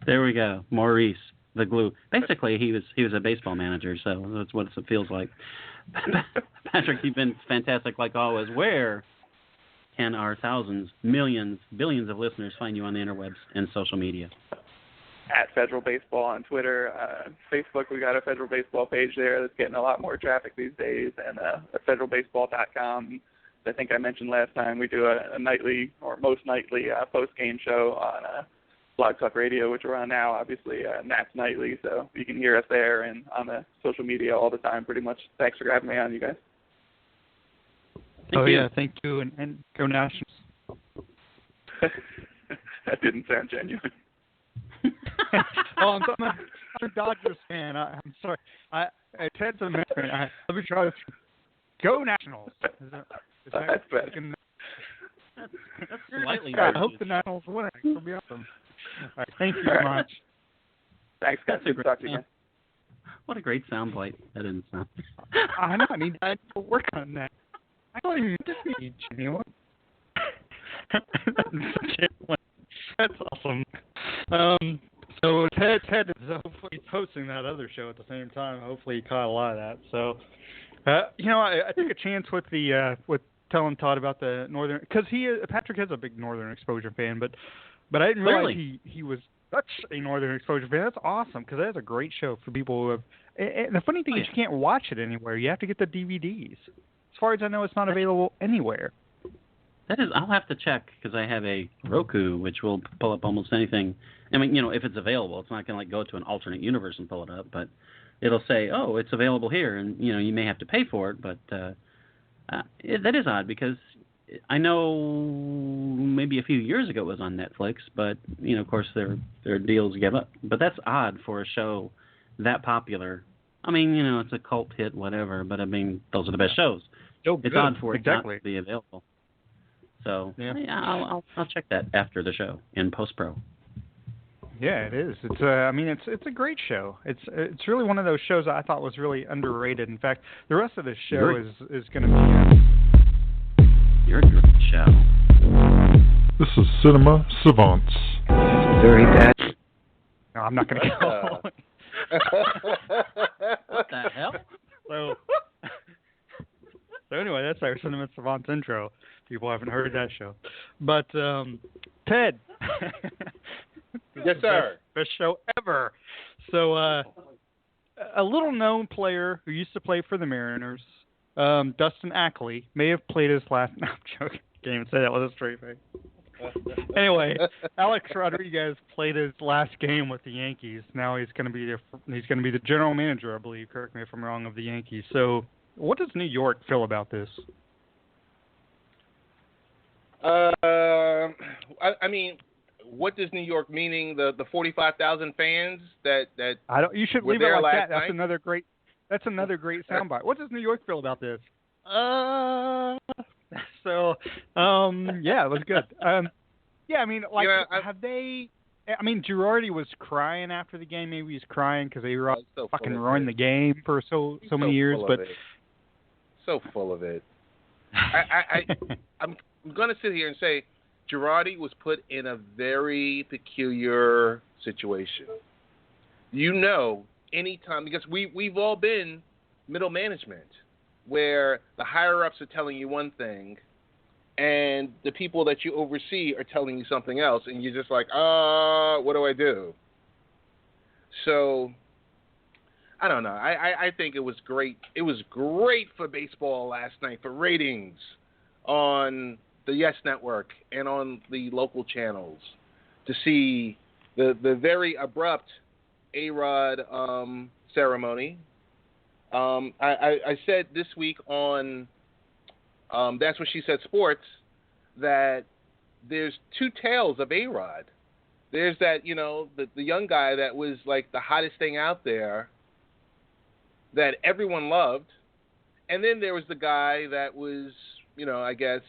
There we go, Maurice, the glue. Basically, he was a baseball manager, so that's what it feels like. Patrick, you've been fantastic like always. Where can our thousands, millions, billions of listeners find you on the interwebs and social media? At Federal Baseball on Twitter. Facebook, we got a Federal Baseball page there that's getting a lot more traffic these days, and federalbaseball.com. I think I mentioned last time we do a nightly or most nightly post-game show on Blog Talk Radio, which we're on now, obviously, Nats Nightly, so you can hear us there and on the social media all the time pretty much. Thanks for having me on, you guys. Thank you. Yeah, thank you, and go Nationals. That didn't sound genuine. I'm a Dodgers fan. I'm sorry. Ted's American. Let me try this. Go Nationals. That's better. That's slightly I hope the Nationals win. It'll be awesome. All right, thank you very much. Thanks, guys. Good to talk to you. What a great soundbite. That didn't sound. I know. I need to work on that. I don't even need anyone. That's awesome. So Ted is hopefully posting that other show at the same time. Hopefully he caught a lot of that. So, I took a chance with with telling Todd about the Northern, because Patrick is a big Northern Exposure fan, but I didn't realize he was such a Northern Exposure fan. That's awesome, because that's a great show for people who have. And the funny thing is, you can't watch it anywhere. You have to get the DVDs. As far as I know, it's not available anywhere. That is, I'll have to check because I have a Roku, which will pull up almost anything. I mean, if it's available, it's not going to go to an alternate universe and pull it up, but it'll say, "Oh, it's available here," and you may have to pay for it. But that is odd because I know maybe a few years ago it was on Netflix, but of course, their deals give up. But that's odd for a show that popular. I mean, it's a cult hit, whatever. But I mean, those are the best shows. Oh, it's good. odd for it Exactly. not to be available. So yeah, I'll check that after the show in post pro. Yeah, it is. It's it's a great show. It's really one of those shows I thought was really underrated. In fact, the rest of the show is going to be. You're a great show. This is Cinema Savants. Very bad. No, I'm not going to go. What the hell? So anyway, that's our Cinema Savants intro. People haven't heard that show. But, Ted. Yes, sir. Best show ever. So, a little-known player who used to play for the Mariners, Dustin Ackley, may have played his last... No, I'm joking. Can't even say that with a straight face. Anyway, Alex Rodriguez played his last game with the Yankees. Now he's going to be the general manager, I believe. Correct me if I'm wrong, of the Yankees. So, what does New York feel about this? I mean, what does New York, meaning the 45,000 fans that I don't. You should were leave there it like that. last That's another great. That's another great soundbite. What does New York feel about this? So, yeah, it was good. Yeah, I mean, like, have they? I mean, Girardi was crying after the game. Maybe he's crying because they fucking ruined the game for so many years. But so full of it. I'm going to sit here and say Girardi was put in a very peculiar situation. Anytime, because we've all been middle management where the higher-ups are telling you one thing and the people that you oversee are telling you something else, and you're just like, what do I do? So, I don't know. I think it was great. It was great for baseball last night, for ratings on the Yes Network and on the local channels, to see the very abrupt A-Rod ceremony. I said this week on That's What She Said Sports that there's two tales of A-Rod. There's that, the young guy that was like the hottest thing out there that everyone loved. And then there was the guy that was, I guess,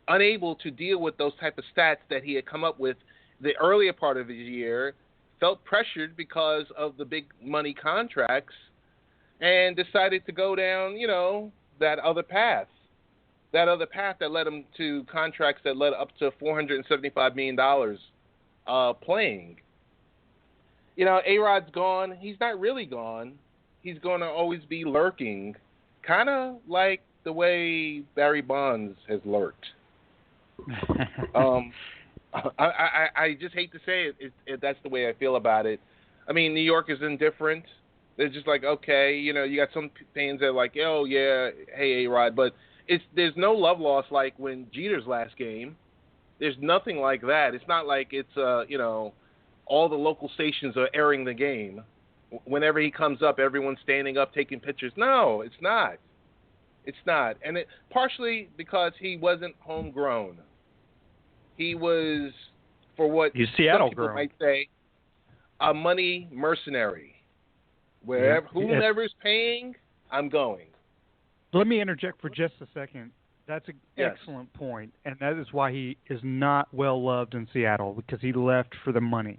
unable to deal with those type of stats that he had come up with the earlier part of his year, felt pressured because of the big money contracts, and decided to go down, that other path. That other path that led him to contracts that led up to $475 million playing. A-Rod's gone. He's not really gone. He's going to always be lurking, kind of like the way Barry Bonds has lurked. I just hate to say it. That's the way I feel about it. I mean, New York is indifferent. They're just like, okay, you got some fans that are like, oh yeah, hey A-Rod, but there's no love lost like when Jeter's last game. There's nothing like that. It's not like it's all the local stations are airing the game. Whenever he comes up, everyone's standing up taking pictures. No, it's not. It's not, and it partially because he wasn't homegrown. He was, for what he's some Seattle people grown. might say, a money mercenary. Whomever's paying, I'm going. Let me interject for just a second. That's an excellent point, and that is why he is not well loved in Seattle, because he left for the money.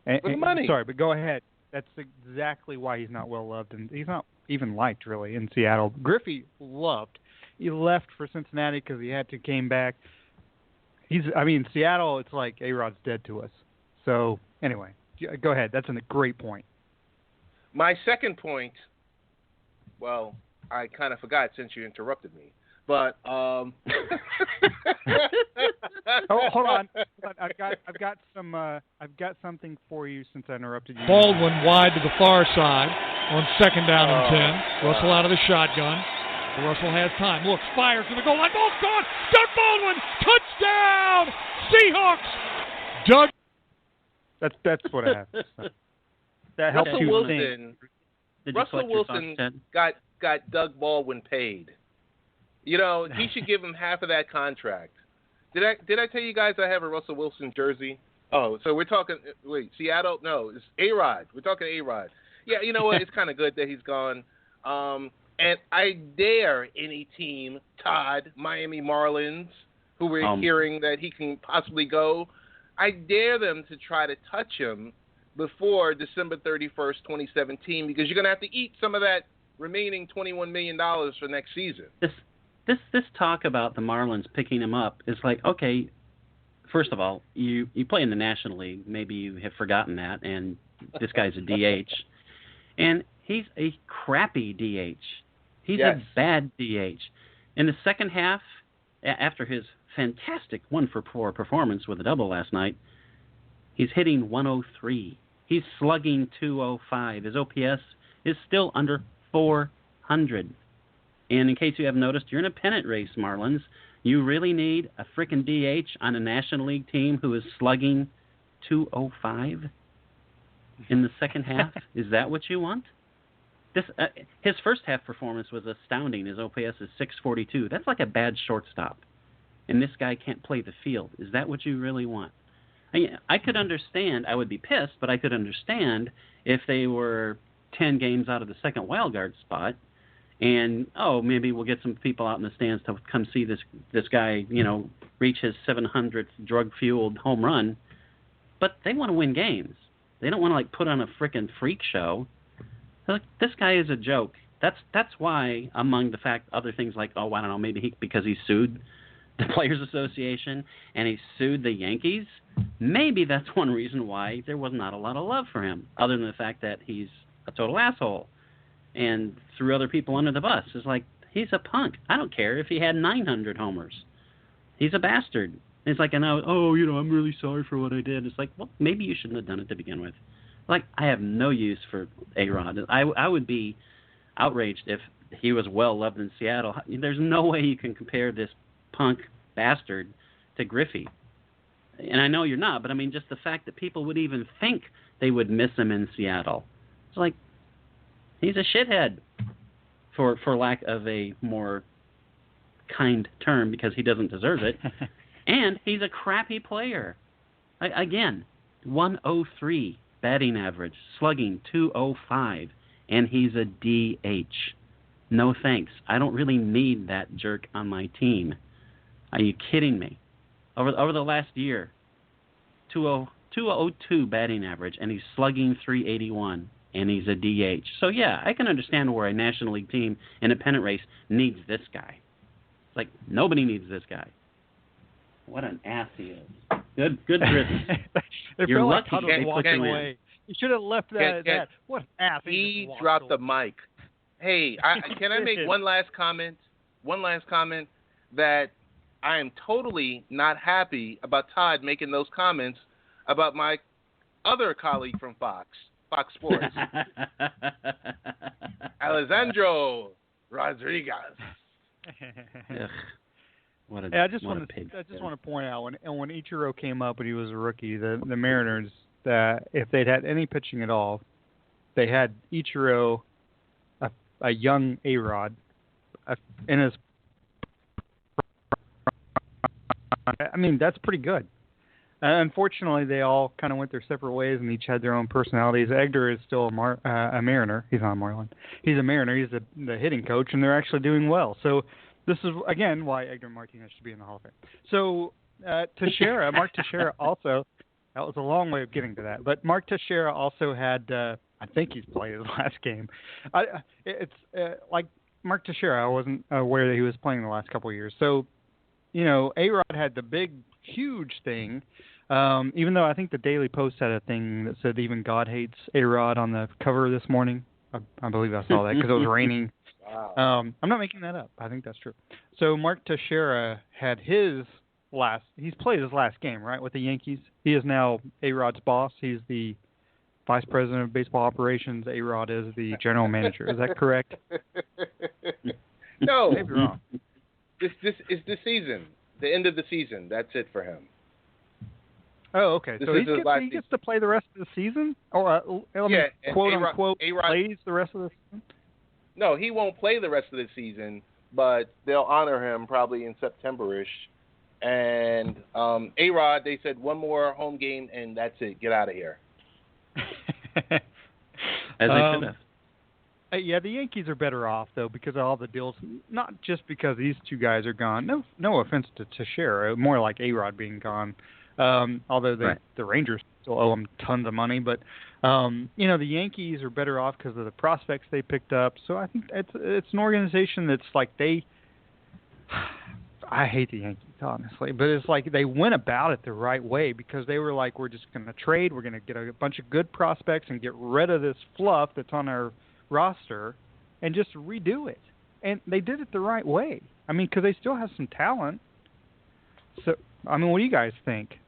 For the money. Sorry, but go ahead. That's exactly why he's not well loved, and he's not even liked really in Seattle. Griffey loved. He left for Cincinnati because he had to came back. Seattle, it's like A-Rod's dead to us. So anyway, go ahead. That's a great point. My second point, well, I kind of forgot since you interrupted me, but oh, hold on. I've got something for you since I interrupted you. Baldwin wide to the far side on second down and 10. Russell out of the shotgun. Russell has time, looks, fires to the goal line, ball's gone! Doug Baldwin, touchdown! Seahawks! Doug. That's what happens. That helps Russell you Wilson. Did you Russell collect your Wilson thoughts, Ted? got Doug Baldwin paid. You know, he should give him half of that contract. Did I tell you guys I have a Russell Wilson jersey? Oh, so we're talking. Wait, Seattle? No, it's A-Rod. We're talking A-Rod. Yeah, you know what? It's kind of good that he's gone. And I dare any team, Todd, Miami Marlins, who we're hearing that he can possibly go, I dare them to try to touch him before December 31st, 2017, because you're going to have to eat some of that remaining $21 million for next season. This talk about the Marlins picking him up is like, okay, first of all, you play in the National League. Maybe you have forgotten that, and this guy's a DH. And he's a crappy DH. He's a bad DH. In the second half, after his fantastic 1-for-4 performance with a double last night, he's hitting 103. He's slugging 205. His OPS is still under 400. And in case you haven't noticed, you're in a pennant race, Marlins. You really need a frickin' DH on a National League team who is slugging 205 in the second half? Is that what you want? His first half performance was astounding. His OPS is 642. That's like a bad shortstop. And this guy can't play the field. Is that what you really want? I could understand. I would be pissed, but I could understand if they were 10 games out of the second wild card spot, and maybe we'll get some people out in the stands to come see this guy, reach his 700th drug-fueled home run. But they want to win games. They don't want to put on a frickin' freak show. Look, this guy is a joke. That's why, among the other things like, I don't know, maybe because he sued the Players Association and he sued the Yankees. Maybe that's one reason why there was not a lot of love for him, other than the fact that he's a total asshole and threw other people under the bus. It's like, he's a punk. I don't care if he had 900 homers. He's a bastard. It's like, I'm really sorry for what I did. It's like, well, maybe you shouldn't have done it to begin with. Like, I have no use for A-Rod. I would be outraged if he was well-loved in Seattle. There's no way you can compare this punk bastard to Griffey. And I know you're not, but just the fact that people would even think they would miss him in Seattle. It's like, he's a shithead, for lack of a more kind term, because he doesn't deserve it. And he's a crappy player. Again, 103 batting average, slugging 205, and he's a DH. No thanks. I don't really need that jerk on my team. Are you kidding me? Over the last year, 202 batting average, and he's slugging 381, and he's a DH. So, yeah, I can understand where a National League team in a pennant race needs this guy. It's like, nobody needs this guy. What an ass he is. Good riddance. You're lucky they put you in. You should have left that. What an ass. He dropped the mic. Hey, can I make one last comment? One last comment that I am totally not happy about Todd making those comments about my other colleague from Fox Sports, Alessandro Rodriguez. I just want to point out when Ichiro came up when he was a rookie, the Mariners, that if they'd had any pitching at all, they had Ichiro, a young A-Rod, in his. That's pretty good. Unfortunately, they all kind of went their separate ways and each had their own personalities. Egder is still a Mariner. He's not Marlin. He's a Mariner. He's the hitting coach, and they're actually doing well. So this is, again, why Egder Martinez should be in the Hall of Fame. So Teixeira, Mark Teixeira also, that was a long way of getting to that, but Mark Teixeira also had, I think he's played his last game. It's like Mark Teixeira, I wasn't aware that he was playing the last couple of years. So, A-Rod had the big, huge thing, even though I think the Daily Post had a thing that said even God hates A-Rod on the cover this morning. I believe I saw that because it was raining. Wow. I'm not making that up. I think that's true. So Mark Teixeira had he's played his last game, right, with the Yankees. He is now A-Rod's boss. He's the vice president of baseball operations. A-Rod is the general manager. Is that correct? No. Maybe wrong. This is the season. The end of the season. That's it for him. Oh, okay. This So is his last he gets to play the rest of the season? Or, yeah, quote A-Rod, unquote, plays the rest of the season? No, he won't play the rest of the season, but they'll honor him probably in September-ish. And A-Rod, they said one more home game, and that's it. Get out of here. As they should have. Yeah, the Yankees are better off, though, because of all the deals. Not just because these two guys are gone. No offense to Teixeira. More like A-Rod being gone. Although the Rangers still owe him tons of money. But, the Yankees are better off because of the prospects they picked up. So I think it's an organization that's like I hate the Yankees, honestly. But it's like they went about it the right way because they were like, we're just going to trade. We're going to get a bunch of good prospects and get rid of this fluff that's on our roster and just redo it. And they did it the right way. I mean, because they still have some talent. So, I mean, what do you guys think?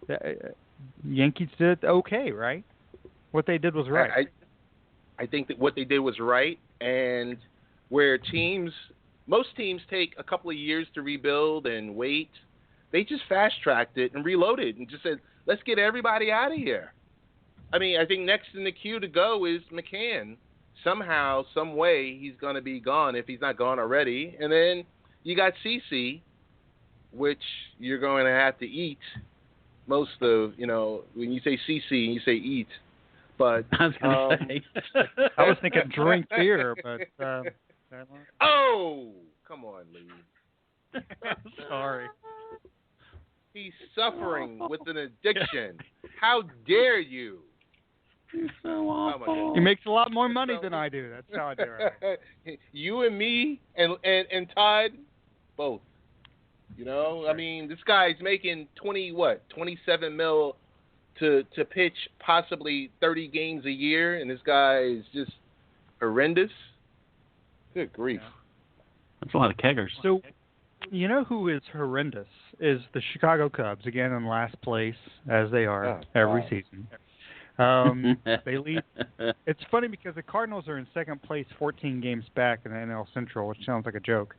Yankees did it okay, right? What they did was right. I think that what they did was right, and where most teams take a couple of years to rebuild and wait, they just fast-tracked it and reloaded and just said, let's get everybody out of here. I mean, I think next in the queue to go is McCann. Somehow, some way, he's going to be gone if he's not gone already. And then you got CC, which you're going to have to eat most of, when you say CC, you say eat. But I was going to say. I was thinking drink beer, but... oh, come on, Lee. Sorry. He's suffering with an addiction. How dare you? You're so awful. He makes a lot more money than I do. That's how I do it. You and me and Todd, both. I mean, this guy's making 27 mil to pitch possibly 30 games a year, and this guy is just horrendous. Good grief. That's a lot of keggers. So, you know who is horrendous is the Chicago Cubs, again in last place, as they are every season. They lead. It's funny because the Cardinals are in second place, 14 games back in the NL Central, which sounds like a joke,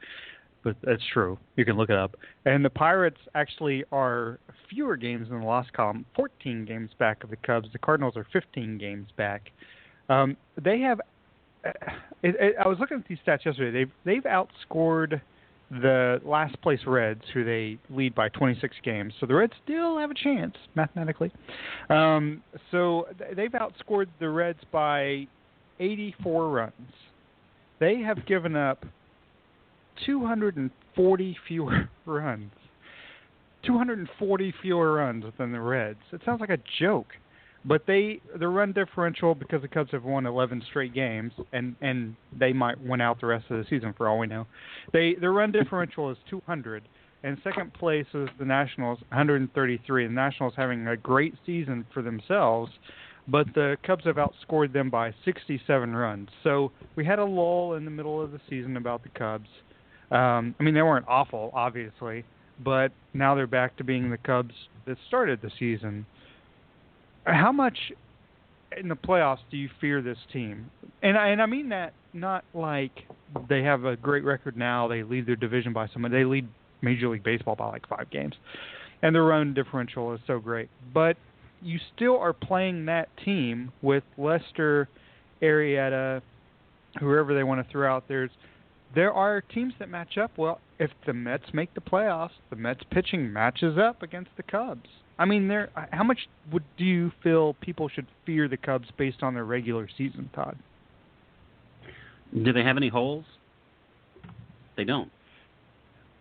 but that's true. You can look it up. And the Pirates actually are fewer games in the loss column, 14 games back of the Cubs. The Cardinals are 15 games back. They have. I was looking at these stats yesterday. They've outscored the last place Reds, who they lead by 26 games. So the Reds still have a chance mathematically. So they've outscored the Reds by 84 runs. They have given up 240 fewer runs. 240 fewer runs than the Reds. It sounds like a joke. But the run differential, because the Cubs have won 11 straight games, and they might win out the rest of the season for all we know. Their run differential is 200, and second place is the Nationals, 133. The Nationals having a great season for themselves, but the Cubs have outscored them by 67 runs. So we had a lull in the middle of the season about the Cubs. I mean, they weren't awful, obviously, but now they're back to being the Cubs that started the season. How much in the playoffs do you fear this team? And I mean that not like they have a great record now, they lead their division by so much. They lead Major League Baseball by like 5 games. And their run differential is so great. But you still are playing that team with Lester, Arrieta, whoever they want to throw out. There are teams that match up. Well, if the Mets make the playoffs, the Mets pitching matches up against the Cubs. I mean, how much do you feel people should fear the Cubs based on their regular season, Todd? Do they have any holes? They don't.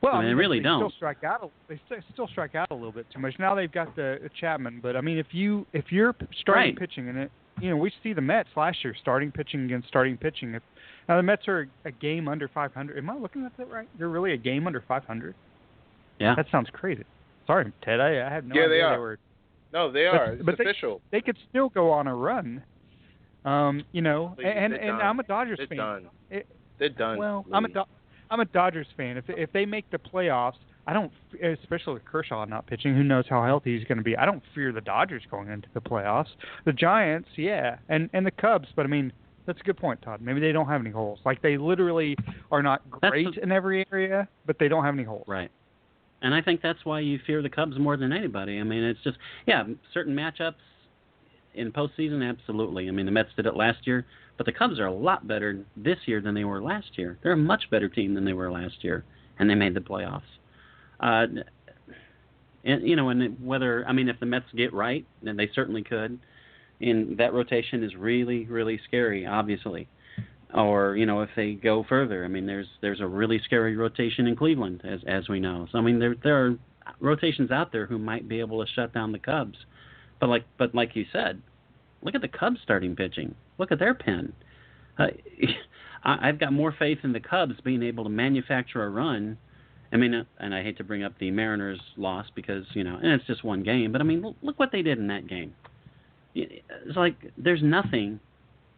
Well, I mean, they really don't. They still strike out a little bit too much. Now they've got the Chapman, but I mean, if you're starting pitching in it, we see the Mets last year starting pitching against starting pitching. Now the Mets are a game under 500. Am I looking at that right? They're really a game under 500. Yeah. That sounds crazy. Sorry, Ted. I have no idea. Yeah, they are. They were, no, they are. It's official. They could still go on a run. And I'm a Dodgers fan. They're done. Well, I'm a Dodgers fan. If they make the playoffs, I don't, especially with Kershaw not pitching. Who knows how healthy he's going to be? I don't fear the Dodgers going into the playoffs. The Giants, yeah, and the Cubs. But I mean, That's a good point, Todd. Maybe they don't have any holes. Like, they literally are not great in every area, but they don't have any holes. Right. And I think that's why you fear the Cubs more than anybody. I mean, it's just, certain matchups in postseason, absolutely. I mean, the Mets did it last year, but the Cubs are a lot better this year than they were last year. They're a much better team than they were last year, and they made the playoffs. And whether, I mean, if the Mets get right, then they certainly could. And that rotation is really, really scary, obviously. Or, if they go further, I mean, there's a really scary rotation in Cleveland, as we know. So, I mean, there are rotations out there who might be able to shut down the Cubs. But like you said, look at the Cubs starting pitching. Look at their pen. I've got more faith in the Cubs being able to manufacture a run. I mean, and I hate to bring up the Mariners' loss because, and it's just one game. But, I mean, look what they did in that game. It's like there's nothing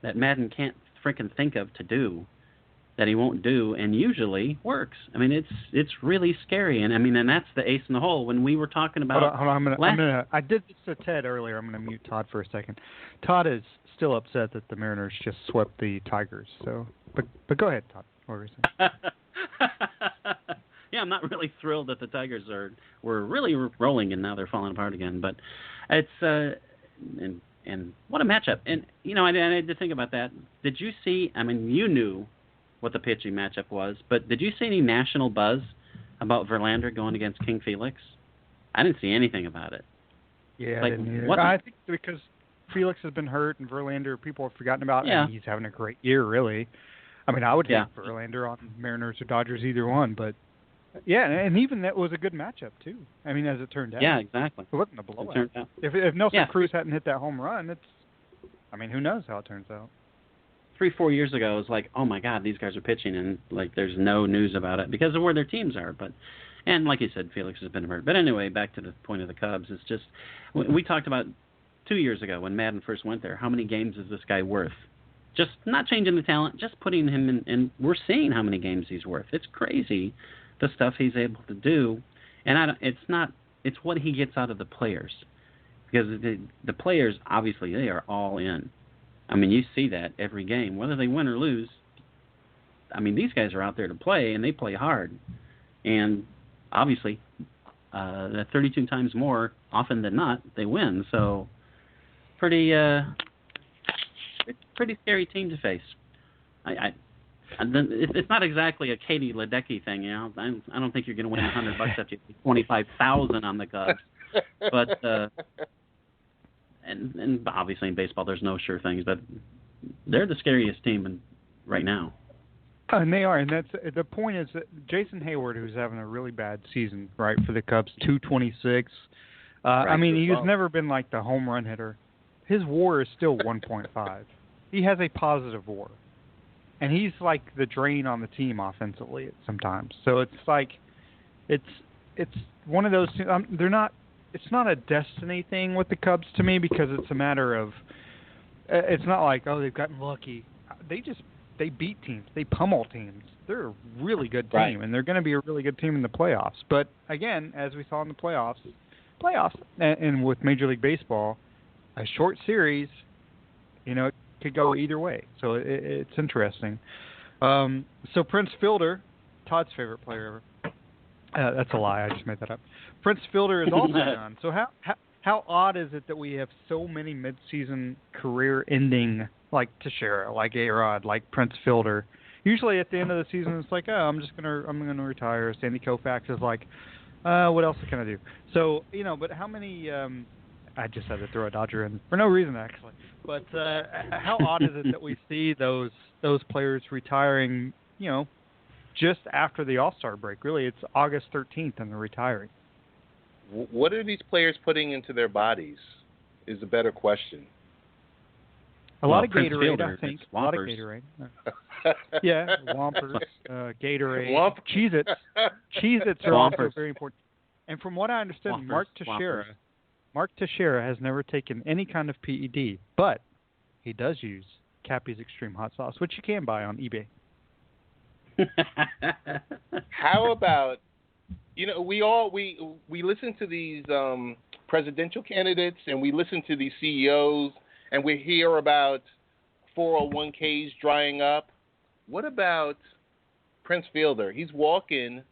that Madden can't freaking think of to do that he won't do, and usually works. I mean, it's really scary, and I mean, and that's the ace in the hole. When we were talking about, hold on, I did this to Ted earlier. I'm going to mute Todd for a second. Todd is still upset that the Mariners just swept the Tigers. So, but go ahead, Todd. What were you saying? Yeah, I'm not really thrilled that the Tigers were really rolling, and now they're falling apart again. But it's and what a matchup. And, I had to think about that. Did you see, I mean, you knew what the pitching matchup was, but did you see any national buzz about Verlander going against King Felix? I didn't see anything about it. Yeah, I didn't either. I think because Felix has been hurt and Verlander, people have forgotten about it, and he's having a great year, really. I mean, I would take Verlander on Mariners or Dodgers, either one, but and even that was a good matchup, too. I mean, as it turned out. Yeah, exactly. It wasn't a blowout. If Nelson Cruz hadn't hit that home run, who knows how it turns out. 3-4 years ago, it was like, oh, my God, these guys are pitching, and, like, there's no news about it because of where their teams are. And like you said, Felix has been hurt. But anyway, back to the point of the Cubs, it's just, we talked about 2 years ago when Madden first went there, how many games is this guy worth? Just not changing the talent, just putting him in, and we're seeing how many games he's worth. It's crazy, the stuff he's able to do. And it's what he gets out of the players. Because the players, obviously, they are all in. I mean, you see that every game, whether they win or lose. I mean, these guys are out there to play, and they play hard. And obviously, 32 times more often than not, they win. So, pretty scary team to face. It's not exactly a Katie Ledecky thing, I don't think you're going to win $100 after you pay $25,000 on the Cubs. But and obviously in baseball, there's no sure things, but they're the scariest team right now. And they are, and that's the point is that Jason Hayward, who's having a really bad season, right, for the Cubs, 226. I mean, he's never been like the home run hitter. His WAR is still 1.5. He has a positive WAR, and he's like the drain on the team offensively sometimes. So it's like, it's one of those. They're not. It's not a destiny thing with the Cubs to me because it's a matter of. It's not like they've gotten lucky. They beat teams. They pummel teams. They're a really good team, and they're going to be a really good team in the playoffs. But again, as we saw in the playoffs, and with Major League Baseball, a short series, it could go either way. So it's interesting. So Prince Fielder, Todd's favorite player ever. That's a lie. I just made that up. Prince Fielder is also gone. So how odd is it that we have so many mid-season career-ending, like Teixeira, like A-Rod, like Prince Fielder? Usually at the end of the season, it's like, I'm gonna retire. Sandy Koufax is like, what else can I do? So but how many? I just had to throw a Dodger in for no reason actually. But how odd is it that we see those players retiring? Just after the All-Star break. Really, it's August 13th, and they're retiring. What are these players putting into their bodies is a better question. A lot of Gatorade, I think. A lot of Gatorade. Yeah, Wompers, Gatorade, Cheez-Its. Cheez-Its are also very important. And from what I understand, Mark Teixeira has never taken any kind of PED, but he does use Cappy's Extreme Hot Sauce, which you can buy on eBay. How about we listen to these presidential candidates and we listen to these CEOs and we hear about 401ks drying up. What about Prince Fielder? He's walking,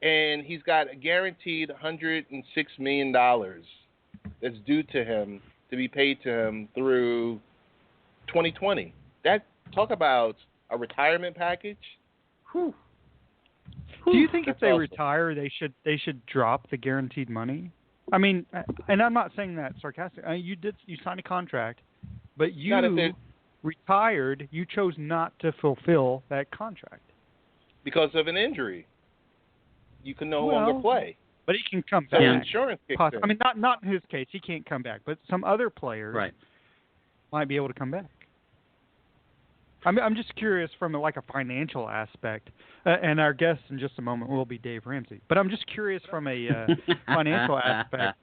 and he's got a guaranteed $106 million that's due to him to be paid to him through 2020. That talk about a retirement package. Whew. Do you think if they awesome. retire, they should drop the guaranteed money? I mean, and I'm not saying that sarcastic. You signed a contract, but you retired. You chose not to fulfill that contract because of an injury. You can no longer play. But he can come so back. Insurance kicks in. I mean, not in his case. He can't come back, but some other players might be able to come back. I'm just curious from a financial aspect, and our guest in just a moment will be Dave Ramsey. But I'm just curious from a financial aspect.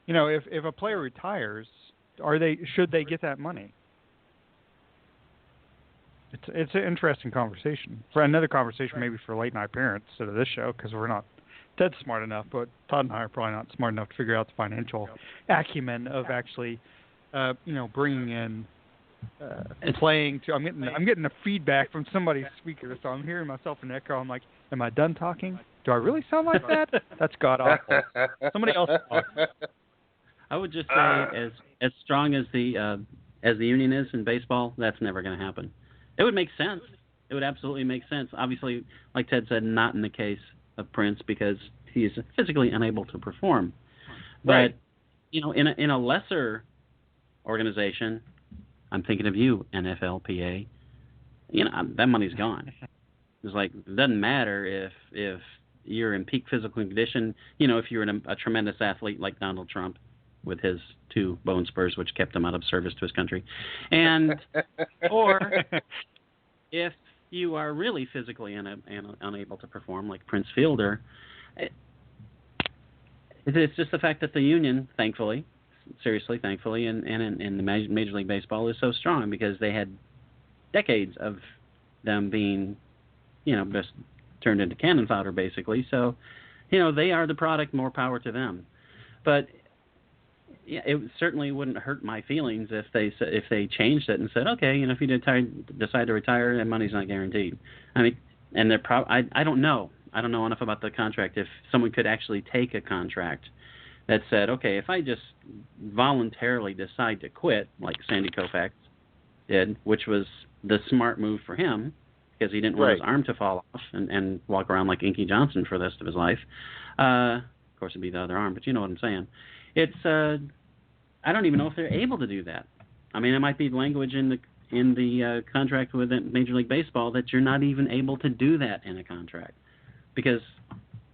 You know, if a player retires, should they get that money? It's an interesting conversation. For another conversation, maybe for late night parents instead of this show, because we're not Ted's smart enough, but Todd and I are probably not smart enough to figure out the financial acumen of actually, bringing in. Playing to. I'm getting a feedback from somebody's speaker, so I'm hearing myself in echo. I'm like, am I done talking? Do I really sound like that? That's god awful. Somebody else talk. I would just say, as strong as the union is in baseball, that's never going to happen. It would make sense. It would absolutely make sense. Obviously, like Ted said, not in the case of Prince because he is physically unable to perform. But in a lesser organization. I'm thinking of you, NFLPA. That money's gone. It's like it doesn't matter if you're in peak physical condition. If you're a tremendous athlete like Donald Trump, with his 2 bone spurs, which kept him out of service to his country, and or if you are really physically unable to perform, like Prince Fielder. It's just the fact that the union, thankfully, and in the Major League Baseball is so strong because they had decades of them being, just turned into cannon fodder, basically. So, they are the product, more power to them. But it certainly wouldn't hurt my feelings if they changed it and said, okay, if you decide to retire, that money's not guaranteed. I mean, and they're I don't know. I don't know enough about the contract. If someone could actually take a contract that said, okay, if I just voluntarily decide to quit, like Sandy Koufax did, which was the smart move for him because he didn't want his arm to fall off and walk around like Inky Johnson for the rest of his life. Of course, it'd be the other arm, but you know what I'm saying. It's I don't even know if they're able to do that. I mean, it might be language in the contract with Major League Baseball that you're not even able to do that in a contract because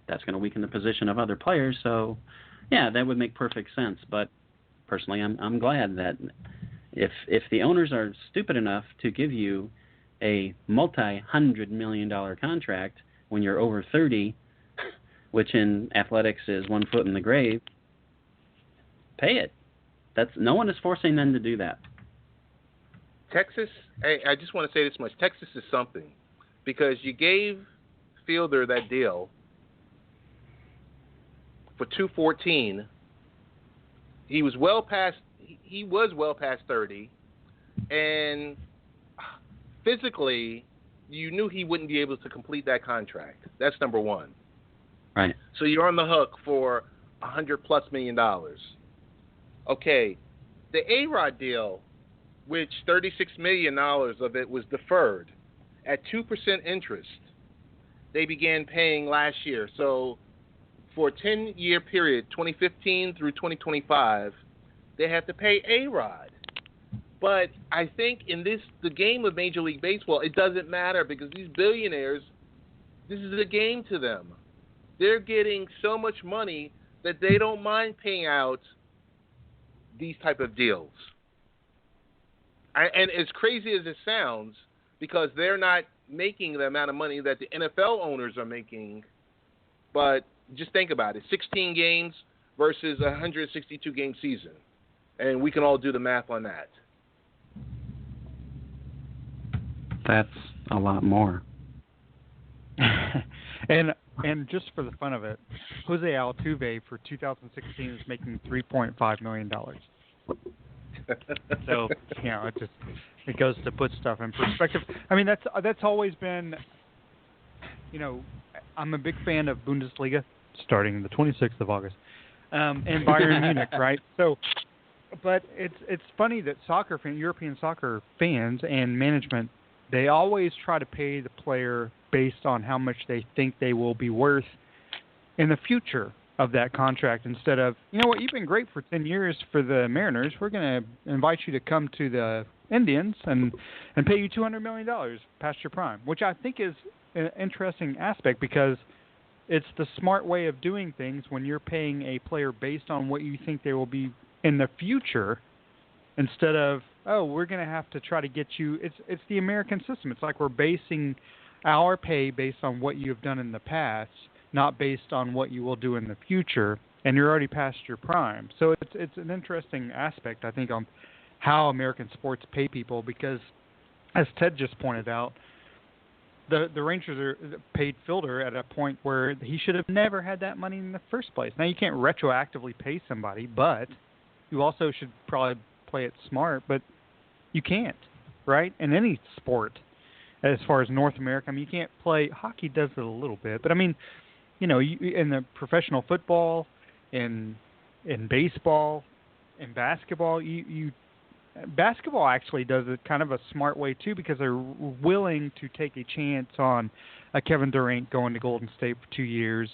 that's going to weaken the position of other players. So, yeah, that would make perfect sense. But personally, I'm glad that if the owners are stupid enough to give you a multi-$100 million contract when you're over 30, which in athletics is 1 foot in the grave, pay it. No one is forcing them to do that. Texas, I just want to say this much. Texas is something because you gave Fielder that deal for $214. He was well past 30, and physically, you knew he wouldn't be able to complete that contract. That's number one. Right. So you're on the hook for $100+ million. Okay, the A-Rod deal, which $36 million of it was deferred at 2% interest, they began paying last year. So for a 10-year period, 2015 through 2025, they have to pay A-Rod. But I think in the game of Major League Baseball, it doesn't matter because these billionaires, this is a game to them. They're getting so much money that they don't mind paying out these type of deals. And as crazy as it sounds, because they're not making the amount of money that the NFL owners are making, but just think about it, 16 games versus a 162-game season. And we can all do the math on that. That's a lot more. And just for the fun of it, Jose Altuve for 2016 is making $3.5 million. So it goes to put stuff in perspective. I mean, that's always been, I'm a big fan of Bundesliga starting the 26th of August, and Bayern Munich, right? So, but it's funny that European soccer fans and management, they always try to pay the player based on how much they think they will be worth in the future of that contract, instead of, you've been great for 10 years for the Mariners. We're going to invite you to come to the Indians and pay you $200 million past your prime, which I think is an interesting aspect, because it's the smart way of doing things when you're paying a player based on what you think they will be in the future, instead of, we're going to have to try to get you. It's the American system. It's like we're basing our pay based on what you've done in the past, not based on what you will do in the future, and you're already past your prime. So it's an interesting aspect, I think, on how American sports pay people, because, as Ted just pointed out, the Rangers are paid Fielder at a point where he should have never had that money in the first place. Now, you can't retroactively pay somebody, but you also should probably play it smart, but you can't, right? In any sport, as far as North America, I mean, you can't play. Hockey does it a little bit, but I mean, in the professional football, in baseball, in basketball, basketball actually does it kind of a smart way too, because they're willing to take a chance on a Kevin Durant going to Golden State for 2 years,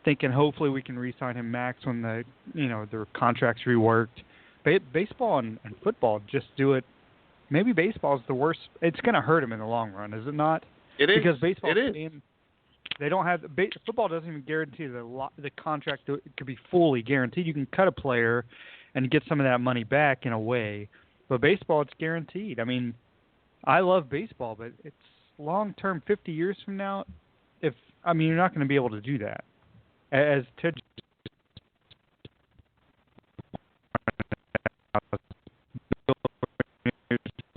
thinking hopefully we can re-sign him max when their contract's reworked. Baseball and football just do it. Maybe baseball is the worst. It's going to hurt them in the long run, is it not? It is. Because baseball, it is. They don't have football doesn't even guarantee the contract could be fully guaranteed. You can cut a player and get some of that money back in a way, but baseball, it's guaranteed. I mean, I love baseball, but it's long term. 50 years from now, you're not going to be able to do that. As Ted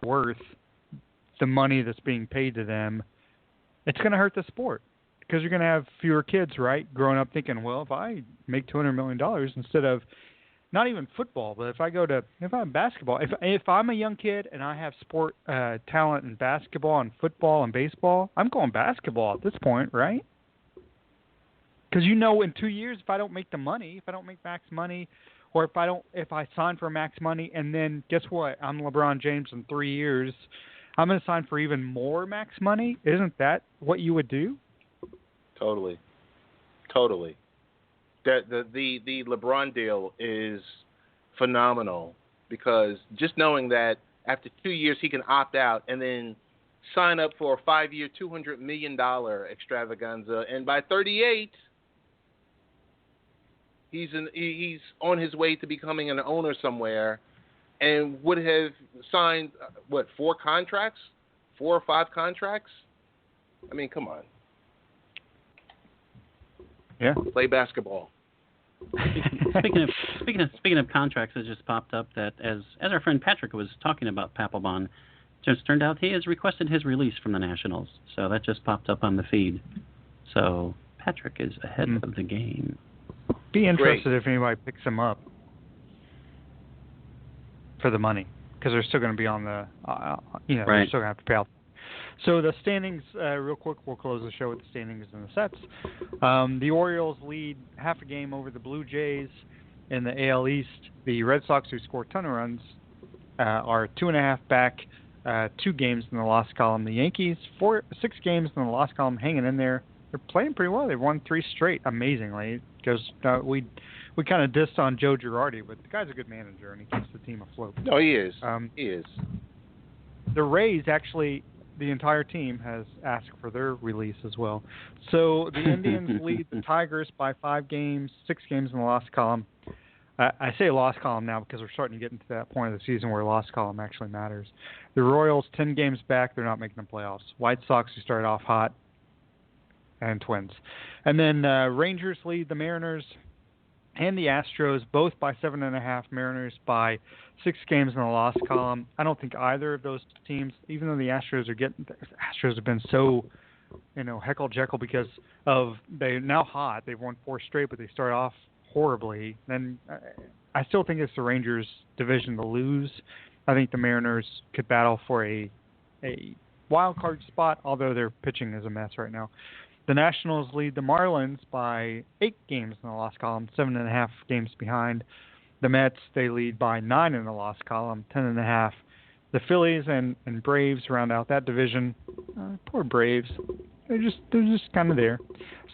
worth the money that's being paid to them, it's going to hurt the sport, because you're going to have fewer kids, right, growing up thinking, well, if I make $200 million instead of, not even football, but if I'm basketball, if I'm a young kid and I have sport talent in basketball and football and baseball, I'm going basketball at this point, right? Because in 2 years, if I don't make the money, if I don't make max money, or if I sign for max money, and then guess what? I'm LeBron James in 3 years, I'm going to sign for even more max money. Isn't that what you would do? Totally. The LeBron deal is phenomenal, because just knowing that after 2 years he can opt out and then sign up for a 5-year, $200 million extravaganza, and by 38, he's on his way to becoming an owner somewhere, and would have signed 4 or 5 contracts. I mean, come on. Yeah. Play basketball. Speaking of contracts, it just popped up that as our friend Patrick was talking about Papelbon, just turned out he has requested his release from the Nationals. So that just popped up on the feed. So Patrick is ahead of the game. Be interested if anybody picks him up for the money, because they're still going to be on the, they're still going to have to pay out. So the standings, real quick, we'll close the show with the standings and the sets. The Orioles lead half a game over the Blue Jays in the AL East. The Red Sox, who score a ton of runs, are 2.5 back, 2 games in the loss column. The Yankees, 6 games in the loss column, hanging in there. They're playing pretty well. They've won 3 straight, amazingly. Because we kind of dissed on Joe Girardi, but the guy's a good manager, and he keeps the team afloat. No, he is. He is. The Rays, actually, the entire team has asked for their release as well. So the Indians lead the Tigers by 5 games, 6 games in the loss column. I say loss column now because we're starting to get into that point of the season where loss column actually matters. The Royals, 10 games back. They're not making the playoffs. White Sox, who started off hot, and Twins. And then Rangers lead the Mariners and the Astros, both by 7.5. Mariners by 6 games in the loss column. I don't think either of those teams, even though the Astros have been so, heckle-jekyll because of they're now hot. They've won 4 straight, but they start off horribly. Then I still think it's the Rangers' division to lose. I think the Mariners could battle for a wild card spot, although their pitching is a mess right now. The Nationals lead the Marlins by 8 games in the loss column, 7.5 games behind. The Mets, they lead by 9 in the loss column, 10.5. The Phillies and Braves round out that division. Poor Braves. They're just kind of there.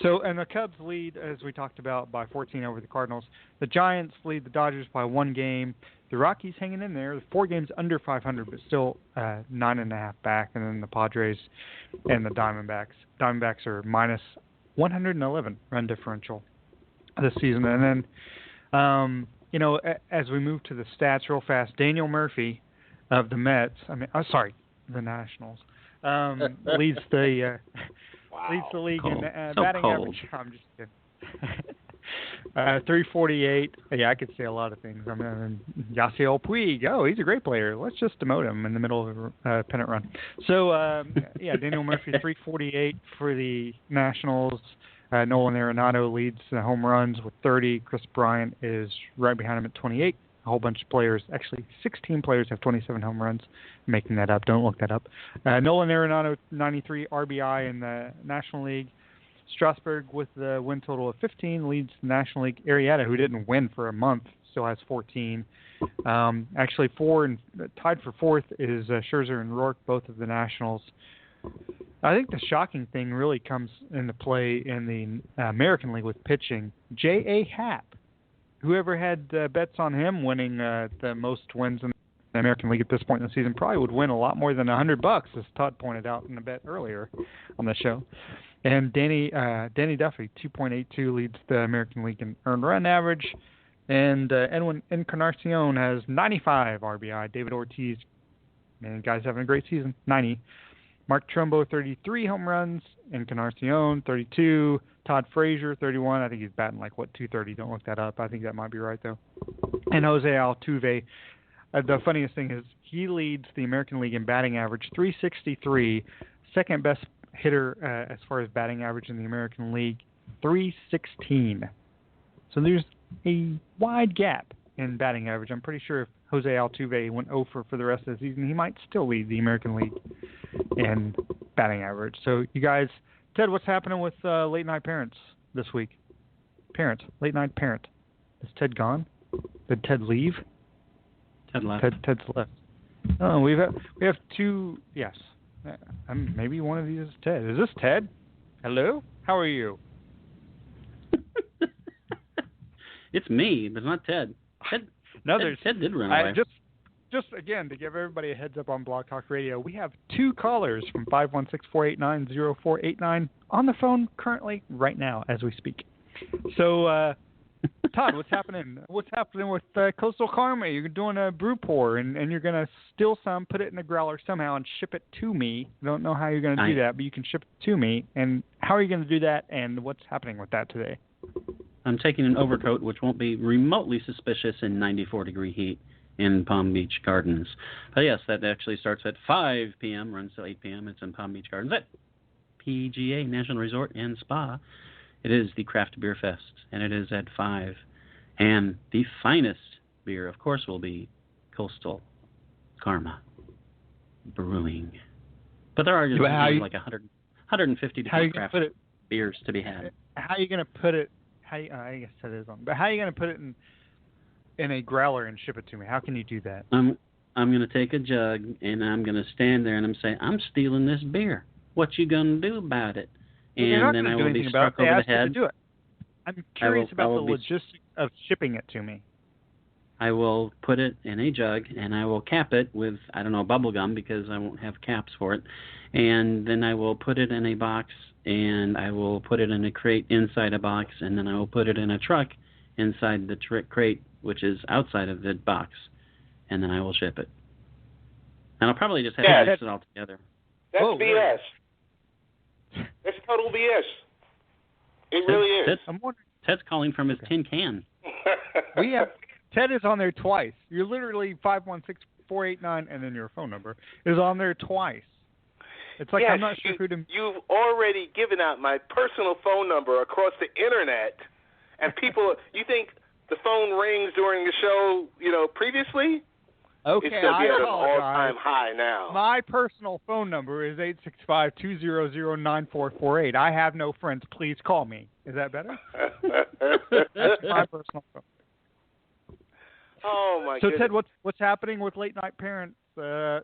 So, and the Cubs lead, as we talked about, by 14 over the Cardinals. The Giants lead the Dodgers by 1 game. The Rockies hanging in there, 4 games under 500, but still 9.5 back. And then the Padres and the Diamondbacks. Diamondbacks are minus 111 run differential this season. And then, as we move to the stats real fast, Daniel Murphy of the Mets, the Nationals, leads the league in batting average. I'm just kidding. 348. Yeah, I could say a lot of things. Yasiel Puig. He's a great player. Let's just demote him in the middle of a pennant run. So, Daniel Murphy, 348 for the Nationals. Nolan Arenado leads the home runs with 30. Chris Bryant is right behind him at 28. A whole bunch of players, actually 16 players have 27 home runs. I'm making that up. Don't look that up. Nolan Arenado, 93 RBI in the National League. Strasburg with the win total of 15 leads the National League. Arrieta, who didn't win for a month, still has 14. Actually, tied for 4th is Scherzer and Rourke, both of the Nationals. I think the shocking thing really comes into play in the American League with pitching. J.A. Happ. Whoever had bets on him winning the most wins in the American League at this point in the season probably would win a lot more than $100, as Todd pointed out in a bet earlier on the show. And Danny Duffy, 2.82, leads the American League in earned run average. And Edwin Encarnacion has 95 RBI. David Ortiz, man, guy's having a great season, 90. Mark Trumbo, 33 home runs. Encarnacion, 32. Todd Frazier, 31. I think he's batting 230. Don't look that up. I think that might be right, though. And Jose Altuve. The funniest thing is he leads the American League in batting average, 363. Second best hitter as far as batting average in the American League, 316. So there's a wide gap in batting average. I'm pretty sure if Jose Altuve went 0 for the rest of the season, he might still lead the American League in batting average. So you guys, Ted, what's happening with late night parents this week? Late night parent. Is Ted gone? Did Ted leave? Ted left. Ted's left. Oh, we have 2. Yes. Maybe one of these is Ted. Is this Ted? Hello? How are you? It's me, but not Ted. Ted did run away. Just again, to give everybody a heads up on Blog Talk Radio, we have 2 callers from 516-489-0489 on the phone currently right now as we speak. So, Todd, what's happening? What's happening with Coastal Karma? You're doing a brew pour, and you're going to steal some, put it in a growler somehow, and ship it to me. I don't know how you're going to do that, but you can ship it to me. And how are you going to do that, and what's happening with that today? I'm taking an overcoat, which won't be remotely suspicious in 94-degree heat in Palm Beach Gardens. But yes, that actually starts at 5 p.m., runs till 8 p.m. It's in Palm Beach Gardens at PGA National Resort and Spa. It is the Craft Beer Fest, and it is at 5. And the finest beer, of course, will be Coastal Karma Brewing. But there are just 150 different craft beers to be had. How are you going to put it? I guess that is on. But how are you going to put it in a growler and ship it to me? How can you do that? I'm going to take a jug, and I'm going to stand there, and I'm saying, I'm stealing this beer. What you going to do about it? And then I will be struck over the head. To do it. I'm curious about the logistics of shipping it to me. I will put it in a jug, and I will cap it with, bubble gum, because I won't have caps for it. And then I will put it in a box, and I will put it in a crate inside a box, and then I will put it in a truck inside the crate, which is outside of the box, and then I will ship it. And I'll probably just have to mix it all together. That's BS. Right. That's total BS. It really is. Ted's calling from his tin can. Ted is on there twice. You're literally 516-489, and then your phone number is on there twice. It's like I'm not sure who to. You've already given out my personal phone number across the internet, and people. You think the phone rings during the show, previously. Okay, it's going to be I at an apologize. all-time high now. My personal phone number is 865-200-9448. I have no friends. Please call me. Is that better? That's my personal phone. Oh my So goodness. Ted, what's happening with late night parents? We're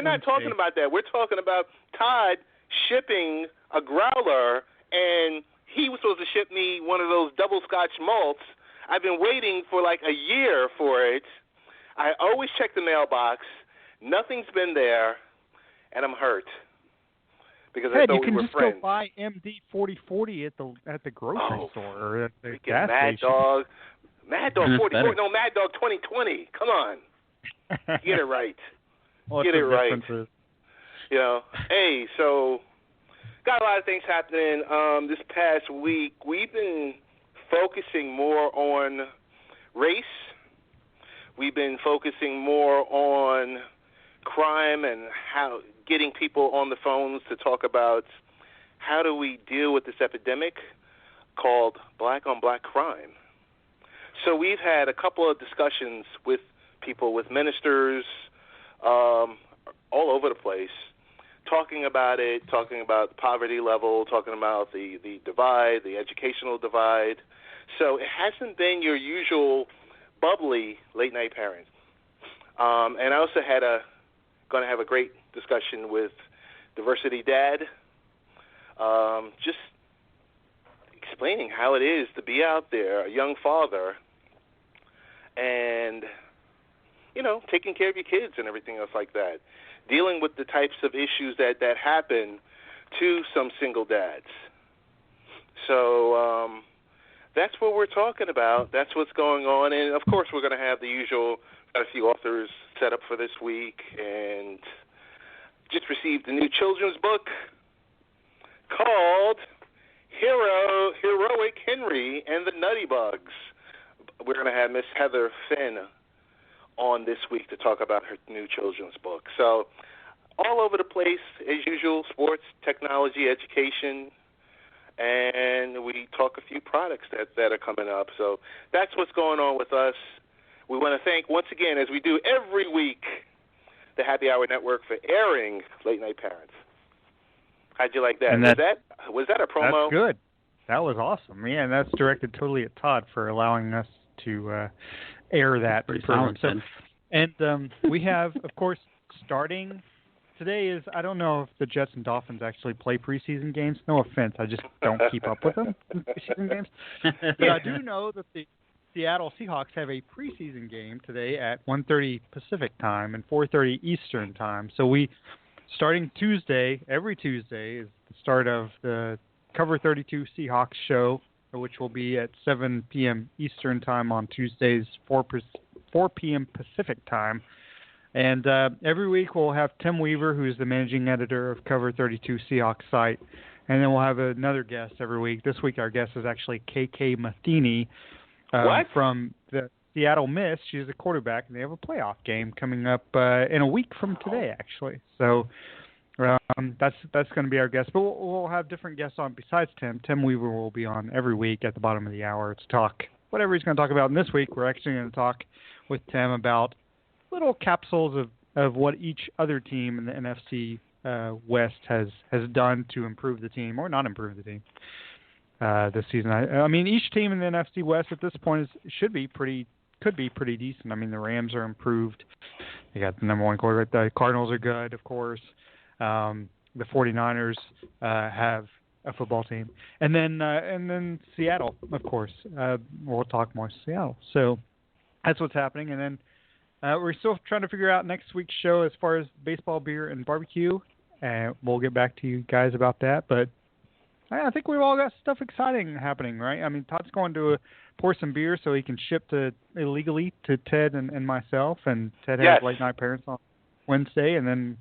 not talking about that. We're talking about Todd shipping a growler, and he was supposed to ship me one of those double Scotch malts. I've been waiting for like a year for it. I always check the mailbox. Nothing's been there, and I'm hurt because I thought we were friends. You can just go buy MD 4040 at the grocery store or at the gas Mad station. Mad Dog 4040. No, Mad Dog 2020. Come on, get it right. Get it right. Hey, so got a lot of things happening this past week. We've been focusing more on race. We've been focusing more on crime and how getting people on the phones to talk about how do we deal with this epidemic called black-on-black crime. So we've had a couple of discussions with people, with ministers all over the place, talking about it, talking about the poverty level, talking about the divide, the educational divide. So it hasn't been your usual bubbly late night parent. And I also going to have a great discussion with Diversity Dad, just explaining how it is to be out there, a young father, and taking care of your kids and everything else like that, dealing with the types of issues that happen to some single dads. So that's what we're talking about. That's what's going on. And, of course, we're going to have the usual, got a few authors set up for this week, and just received a new children's book called Heroic Henry and the Nutty Bugs. We're going to have Miss Heather Finn on this week to talk about her new children's book. So all over the place, as usual, sports, technology, education, and we talk a few products that are coming up. So that's what's going on with us. We want to thank, once again, as we do every week, the Happy Hour Network for airing Late Night Parents. How'd you like that? And was that a promo? That's good. That was awesome. Yeah, and that's directed totally at Todd for allowing us to air that program. So, and we have, of course, starting today is, I don't know if the Jets and Dolphins actually play preseason games. No offense, I just don't keep up with them in preseason games. But I do know that the Seattle Seahawks have a preseason game today at 1:30 Pacific time and 4:30 Eastern time. So starting Tuesday, every Tuesday is the start of the Cover 32 Seahawks show, which will be at 7 p.m. Eastern time on Tuesdays, 4 p.m. Pacific time. And every week we'll have Tim Weaver, who's the managing editor of Cover 32 Seahawks site, and then we'll have another guest every week. This week our guest is actually KK Matheny from the Seattle Mist. She's a quarterback, and they have a playoff game coming up in a week from today, actually. So that's going to be our guest. But we'll have different guests on besides Tim. Tim Weaver will be on every week at the bottom of the hour to talk whatever he's going to talk about. And this week we're actually going to talk with Tim about little capsules of what each other team in the NFC West has done to improve the team or not improve the team this season. I mean, each team in the NFC West at this point could be pretty decent. I mean, the Rams are improved. They got the number one quarterback. The Cardinals are good, of course. The 49ers have a football team, and then Seattle, of course. We'll talk more Seattle. So that's what's happening, and then we're still trying to figure out next week's show as far as baseball, beer, and barbecue. We'll get back to you guys about that, but I think we've all got stuff exciting happening, right? I mean, Todd's going to pour some beer so he can ship illegally to Ted and myself, and Ted has Late Night Parents on Wednesday, and then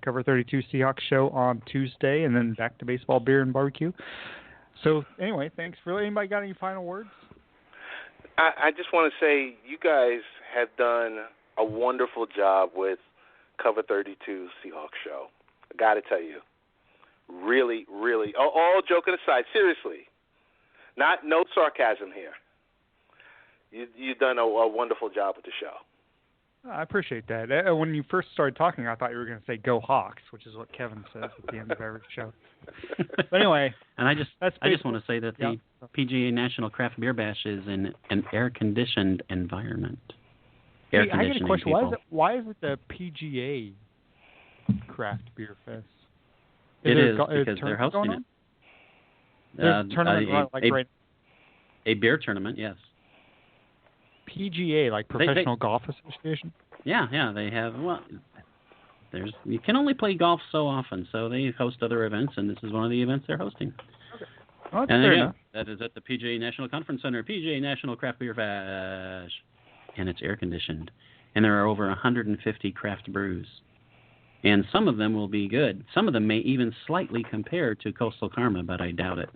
Cover 32 Seahawks show on Tuesday, and then back to baseball, beer, and barbecue. So anyway, thanks. Anybody got any final words? I just want to say you guys have done a wonderful job with Cover 32 Seahawks show. I got to tell you. Really, really, all joking aside, seriously, no sarcasm here. you've done a wonderful job with the show. I appreciate that. When you first started talking, I thought you were going to say "Go Hawks," which is what Kevin says at the end of every show. But anyway, and I just want to say that the PGA National Craft Beer Bash is in an air-conditioned environment. Hey, I got a question. Why is it the PGA Craft Beer Fest? Because they're hosting it. There's a tournament a beer tournament, yes. PGA, like Professional Golf Association? Yeah, they have, you can only play golf so often, so they host other events, and this is one of the events they're hosting. Okay. Well, that's and fair again, enough. that is at the PGA National Conference Center, PGA National Craft Beer Bash, and it's air-conditioned. And there are over 150 craft brews. And some of them will be good. Some of them may even slightly compare to Coastal Karma, but I doubt it,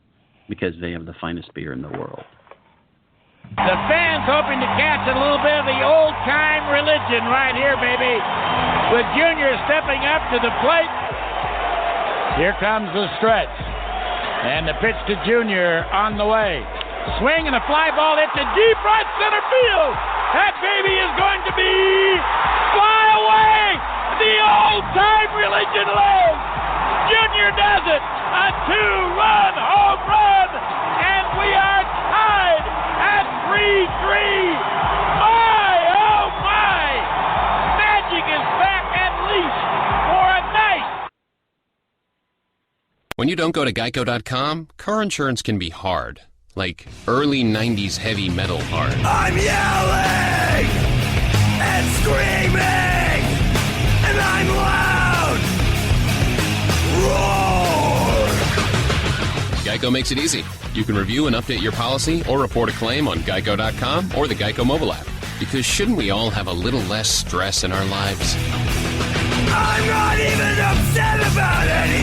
because they have the finest beer in the world. The fans hoping to catch a little bit of the old-time religion right here, baby. With Junior stepping up to the plate. Here comes the stretch. And the pitch to Junior on the way. Swing and a fly ball hit to deep right center field. That baby is going to be fly away. The old-time religion lives. Junior does it. A 2-run home run. And we are tied at 3-3. My, oh my. Magic is back at least for a night. When you don't go to Geico.com, car insurance can be hard. Like early 90s heavy metal hard. I'm yelling and screaming and I'm loud. Roar! Geico makes it easy. You can review and update your policy or report a claim on Geico.com or the Geico mobile app. Because shouldn't we all have a little less stress in our lives? I'm not even upset about anything.